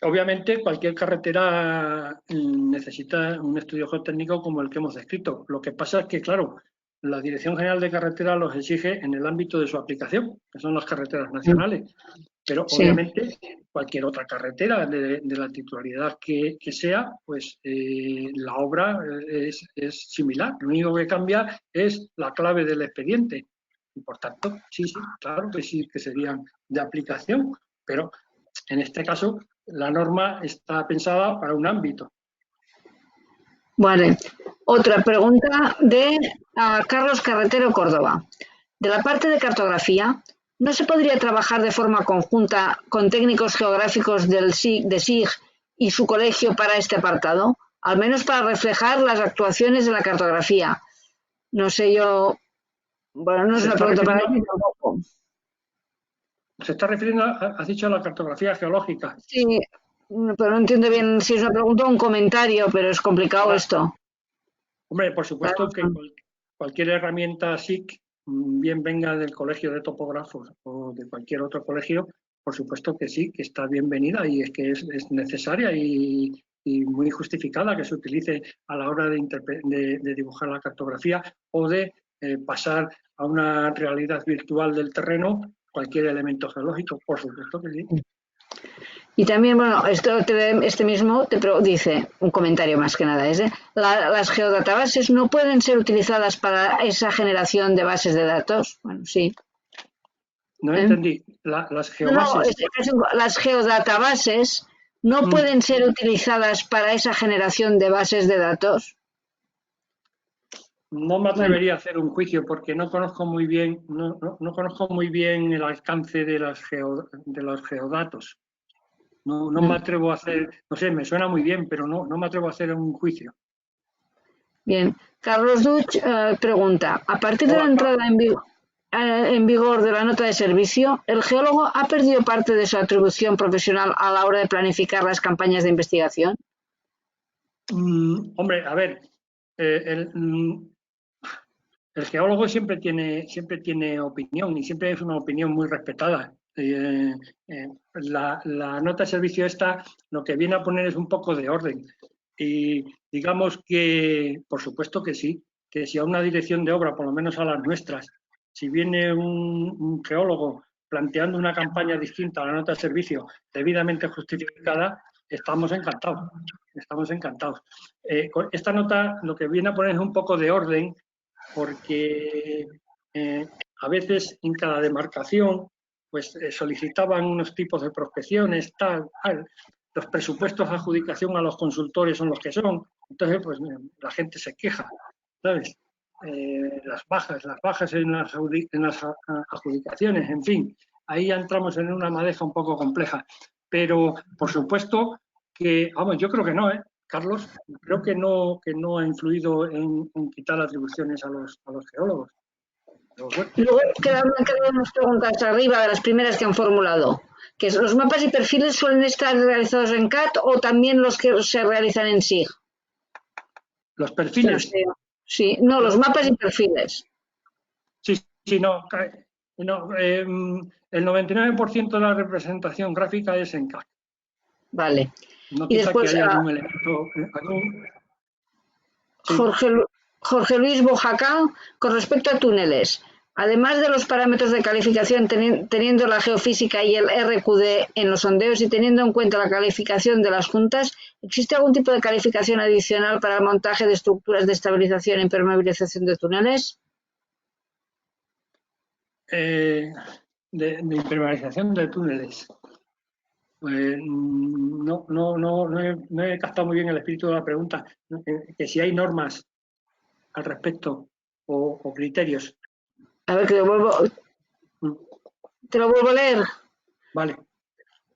Obviamente, cualquier carretera necesita un estudio geotécnico como el que hemos descrito. Lo que pasa es que, claro, la Dirección General de Carreteras los exige en el ámbito de su aplicación, que son las carreteras nacionales. Pero obviamente cualquier otra carretera de la titularidad que sea, pues la obra es similar. Lo único que cambia es la clave del expediente. Y por tanto, sí, claro que sí, que serían de aplicación, pero en este caso la norma está pensada para un ámbito. Vale. Otra pregunta de Carlos Carretero Córdoba. De la parte de cartografía, ¿no se podría trabajar de forma conjunta con técnicos geográficos de SIG y su colegio para este apartado? Al menos para reflejar las actuaciones de la cartografía. No sé yo... Bueno, no es una pregunta para mí tampoco. Se está refiriendo, has dicho, a la cartografía geológica. Sí, pero no entiendo bien si es una pregunta o un comentario, pero es complicado esto. Hombre, por supuesto que cualquier herramienta SIG, bien venga del colegio de topógrafos o de cualquier otro colegio, por supuesto que sí, que está bienvenida y es que es necesaria y muy justificada que se utilice a la hora de dibujar la cartografía o de pasar a una realidad virtual del terreno cualquier elemento geológico, por supuesto que sí. Y también, bueno, este mismo te dice, un comentario más que nada, las geodatabases no pueden ser utilizadas para esa generación de bases de datos. Bueno, sí. No entendí. Las geobases. No, las geodatabases no pueden ser utilizadas para esa generación de bases de datos. No me atrevería a hacer un juicio porque no conozco muy bien, no conozco muy bien el alcance de los geodatos. No me atrevo a hacer, no sé, me suena muy bien, pero no me atrevo a hacer un juicio. Bien. Carlos Duch pregunta, a partir de la entrada en vigor de la nota de servicio, ¿el geólogo ha perdido parte de su atribución profesional a la hora de planificar las campañas de investigación? Hombre, a ver, el geólogo siempre tiene opinión y siempre es una opinión muy respetada. La nota de servicio esta lo que viene a poner es un poco de orden. Y digamos que, por supuesto que sí, que si a una dirección de obra, por lo menos a las nuestras, si viene un geólogo planteando una campaña distinta a la nota de servicio debidamente justificada, estamos encantados. Estamos encantados. Esta nota lo que viene a poner es un poco de orden, porque a veces en cada demarcación pues solicitaban unos tipos de prospecciones, tal. Los presupuestos de adjudicación a los consultores son los que son, entonces pues la gente se queja, ¿sabes? Las bajas en las adjudicaciones, en fin, ahí ya entramos en una madeja un poco compleja, pero por supuesto que, vamos, yo creo que no, Carlos, creo que no ha influido en quitar atribuciones a los geólogos. Bueno. Luego quedan unas preguntas arriba de las primeras que han formulado. Que ¿los mapas y perfiles suelen estar realizados en CAD o también los que se realizan en SIG? Los perfiles. Sí, no, los mapas y perfiles. Sí, no. El 99% de la representación gráfica es en CAD. Vale. No y después, que haya algún elemento. Sí. Jorge Luis Bojacá, con respecto a túneles, además de los parámetros de calificación teniendo la geofísica y el RQD en los sondeos y teniendo en cuenta la calificación de las juntas, ¿existe algún tipo de calificación adicional para el montaje de estructuras de estabilización e impermeabilización de túneles? De impermeabilización de túneles. No he captado muy bien el espíritu de la pregunta. Que si hay normas al respecto o criterios. A ver, que te lo vuelvo a leer. Vale.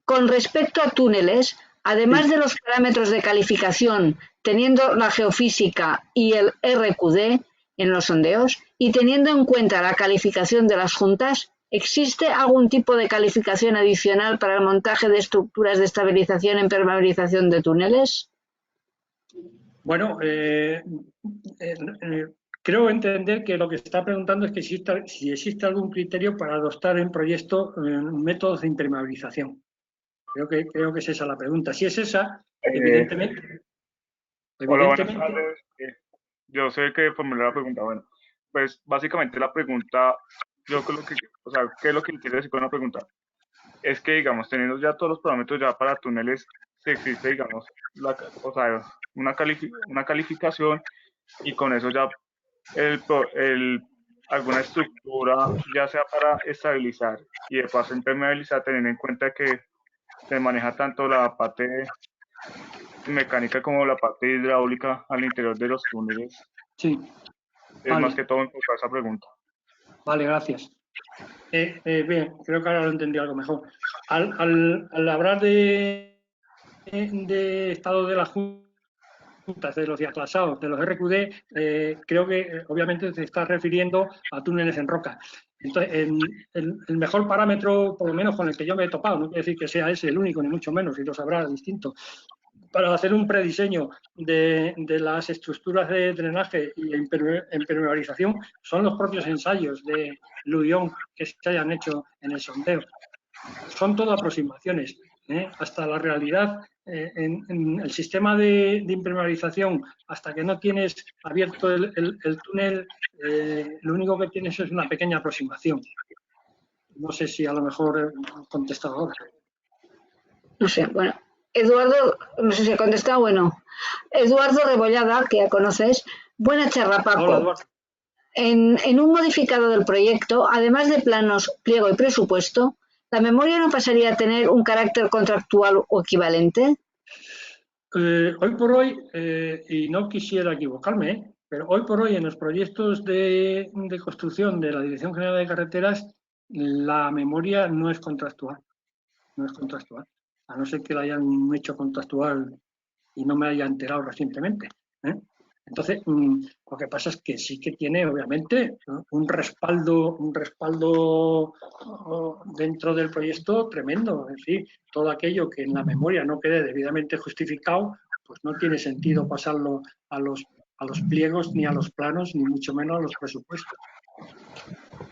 Con respecto a túneles, además de los parámetros de calificación, teniendo la geofísica y el RQD en los sondeos y teniendo en cuenta la calificación de las juntas, ¿existe algún tipo de calificación adicional para el montaje de estructuras de estabilización e impermeabilización de túneles? Bueno, creo entender que lo que está preguntando es que si existe algún criterio para adoptar en proyecto métodos de impermeabilización. Creo que es esa la pregunta. Si es esa, evidentemente. Hola, buenas tardes. Yo sé que formulé la pregunta. Bueno, pues básicamente la pregunta, yo creo que, o sea, ¿qué es lo que quiere decir con la pregunta? Es que, digamos, teniendo ya todos los parámetros ya para túneles, si existe, digamos, una calificación y con eso ya alguna estructura, ya sea para estabilizar y de paso impermeabilizar, teniendo en cuenta que se maneja tanto la parte mecánica como la parte hidráulica al interior de los túneles. Sí. Es más que todo enfocar esa pregunta. Vale, gracias. Bien, creo que ahora lo entendí algo mejor. Al hablar de estado de las juntas, de los diaclasados, de los RQD, creo que obviamente se está refiriendo a túneles en roca. Entonces, el mejor parámetro, por lo menos con el que yo me he topado, no quiere decir que sea ese el único, ni mucho menos, y lo sabrá distinto, para hacer un prediseño de las estructuras de drenaje y impermeabilización son los propios ensayos de Ludion que se hayan hecho en el sondeo. Son todo aproximaciones. Hasta la realidad, en el sistema de impermeabilización, hasta que no tienes abierto el túnel, lo único que tienes es una pequeña aproximación. No sé si a lo mejor he contestado ahora. No sé, bueno. Eduardo, no sé si ha contestado o no. Eduardo Rebollada, que ya conoces. Buena charla, Paco. Hola, Eduardo. En un modificado del proyecto, además de planos, pliego y presupuesto, ¿la memoria no pasaría a tener un carácter contractual o equivalente? Hoy por hoy, y no quisiera equivocarme, pero hoy por hoy en los proyectos de construcción de la Dirección General de Carreteras, la memoria no es contractual. No es contractual. A no ser que la hayan hecho contractual y no me haya enterado recientemente. Entonces, lo que pasa es que sí que tiene, obviamente, un respaldo dentro del proyecto tremendo. Es decir, todo aquello que en la memoria no quede debidamente justificado, pues no tiene sentido pasarlo a los pliegos, ni a los planos, ni mucho menos a los presupuestos.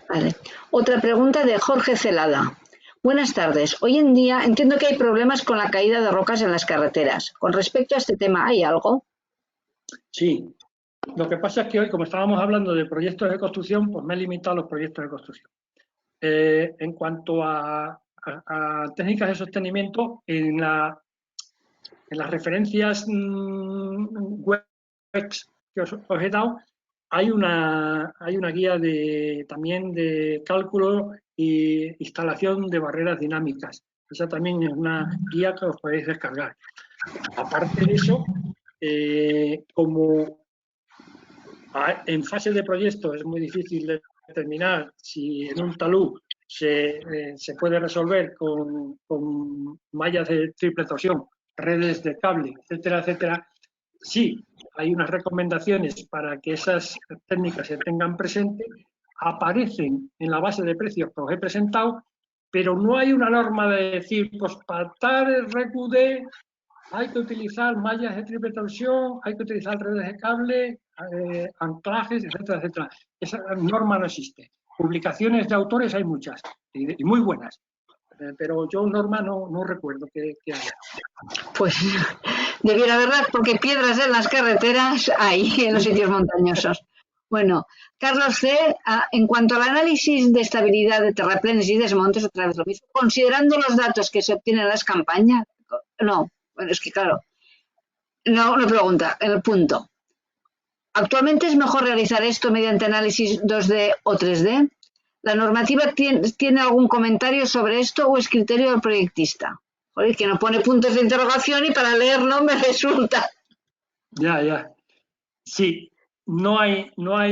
Vale. Otra pregunta de Jorge Celada. Buenas tardes. Hoy en día entiendo que hay problemas con la caída de rocas en las carreteras. Con respecto a este tema, ¿hay algo? Sí. Lo que pasa es que hoy, como estábamos hablando de proyectos de construcción, pues me he limitado a los proyectos de construcción. En cuanto a técnicas de sostenimiento, en las referencias web que os he dado, hay una guía también de cálculo e instalación de barreras dinámicas. Esa también es una guía que os podéis descargar. Aparte de eso, como en fase de proyecto es muy difícil de determinar si en un talud se puede resolver con mallas de triple torsión, redes de cable, etcétera, etcétera. Sí, hay unas recomendaciones para que esas técnicas se tengan presente, aparecen en la base de precios que os he presentado, pero no hay una norma de decir, pues para tal RQD hay que utilizar mallas de triple torsión, hay que utilizar redes de cable, anclajes, etcétera, etcétera. Esa norma no existe. Publicaciones de autores hay muchas, y muy buenas, pero yo norma no recuerdo que haya. Pues debiera haberlas, porque piedras en las carreteras hay en los sitios montañosos. Bueno, Carlos C., en cuanto al análisis de estabilidad de terraplenes y desmontes, otra vez lo mismo, considerando los datos que se obtienen en las campañas, no, bueno, es que claro, no pregunta, en el punto. ¿Actualmente es mejor realizar esto mediante análisis 2D o 3D? ¿La normativa tiene algún comentario sobre esto o es criterio del proyectista? Joder, que no pone puntos de interrogación y para leerlo me resulta. Ya. Sí, no hay una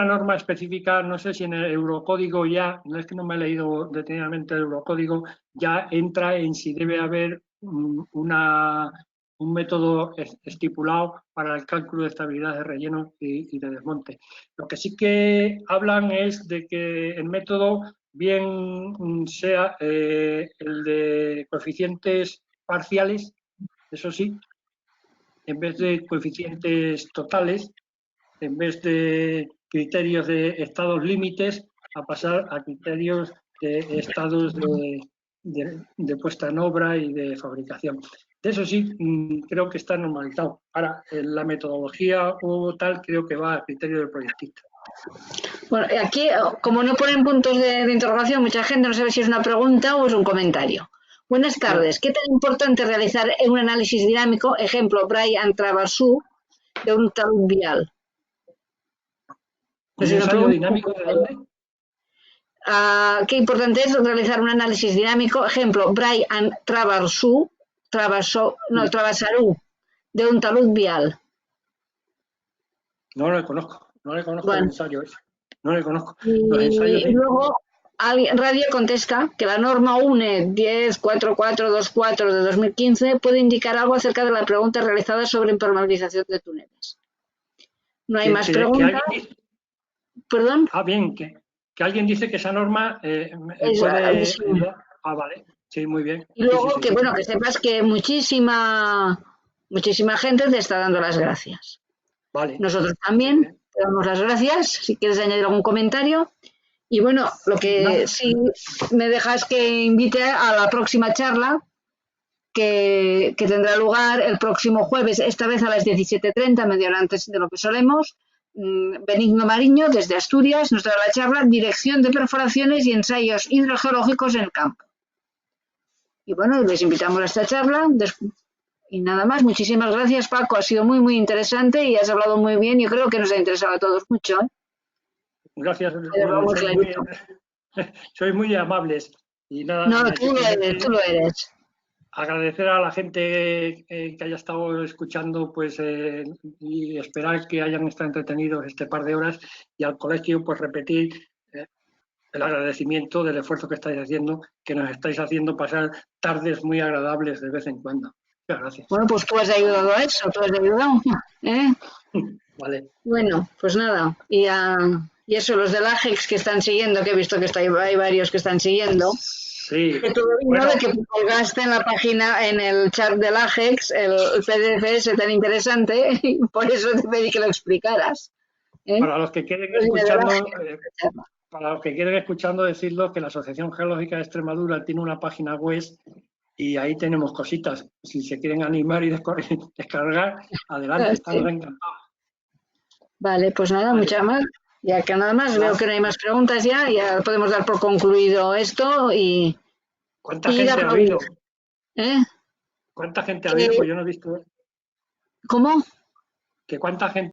norma específica, no sé si en el Eurocódigo ya, no es que no me he leído detenidamente el Eurocódigo, ya entra en si debe haber un método estipulado para el cálculo de estabilidad de relleno y de desmonte. Lo que sí que hablan es de que el método bien sea el de coeficientes parciales, eso sí, en vez de coeficientes totales, en vez de criterios de estados límites, a pasar a criterios de estados de puesta en obra y de fabricación. De eso sí, creo que está normalizado. Ahora, la metodología o tal, creo que va a criterio del proyectista. Bueno, aquí, como no ponen puntos de interrogación, mucha gente no sabe si es una pregunta o es un comentario. Buenas tardes. ¿Qué tan importante es realizar un análisis dinámico, ejemplo, Brian Traversú, de un talud vial? ¿Un ensayo dinámico de dónde? ¿Qué importante es realizar un análisis dinámico, ejemplo, Brian Traversú, de un talud vial? No le conozco bueno. El ensayo ese. No le conozco. Y luego Radio contesta que la norma UNE 104424 de 2015 puede indicar algo acerca de la pregunta realizada sobre impermeabilización de túneles. No hay más preguntas. ¿Perdón? Bien, que alguien dice que esa norma puede... vale. Sí, muy bien. Y luego que sepas que muchísima gente te está dando las gracias. Vale. Nosotros también te damos las gracias. Si quieres añadir algún comentario. Y bueno, lo que sí me dejas que invite a la próxima charla que tendrá lugar el próximo jueves, esta vez a las 17:30, media hora antes de lo que solemos. Benigno Mariño, desde Asturias, nos dará la charla Dirección de perforaciones y ensayos hidrogeológicos en el campo. Y bueno, les invitamos a esta charla. Y nada más, muchísimas gracias, Paco. Ha sido muy, muy interesante y has hablado muy bien. Yo creo que nos ha interesado a todos mucho. Gracias. Sois muy amables. Y nada, no, tú lo eres. Agradecer a la gente que haya estado escuchando, pues, y esperar que hayan estado entretenidos este par de horas, y al colegio, pues, repetir el agradecimiento del esfuerzo que estáis haciendo, que nos estáis haciendo pasar tardes muy agradables de vez en cuando. Muchas gracias. Bueno, pues tú has ayudado a eso, Vale. Bueno, pues nada, y eso, los del AGEX que están siguiendo, que he visto que hay varios que están siguiendo, Sí, Que tú bueno, de que colgaste en la página, en el chat del AGEX, el PDF ese tan interesante, y por eso te pedí que lo explicaras. ¿Eh? para los que quieren escuchando, decirlo que la Asociación Geológica de Extremadura tiene una página web y ahí tenemos cositas. Si se quieren animar y descargar, adelante, estamos encantados. Vale, pues nada, Vale. muchas más. Ya que nada más, veo que no hay más preguntas ya podemos dar por concluido esto y... ¿Cuánta y gente ha habido? ¿Eh? ¿Cuánta gente ha habido? Pues yo no he visto. ¿Cómo? ¿Que cuánta gente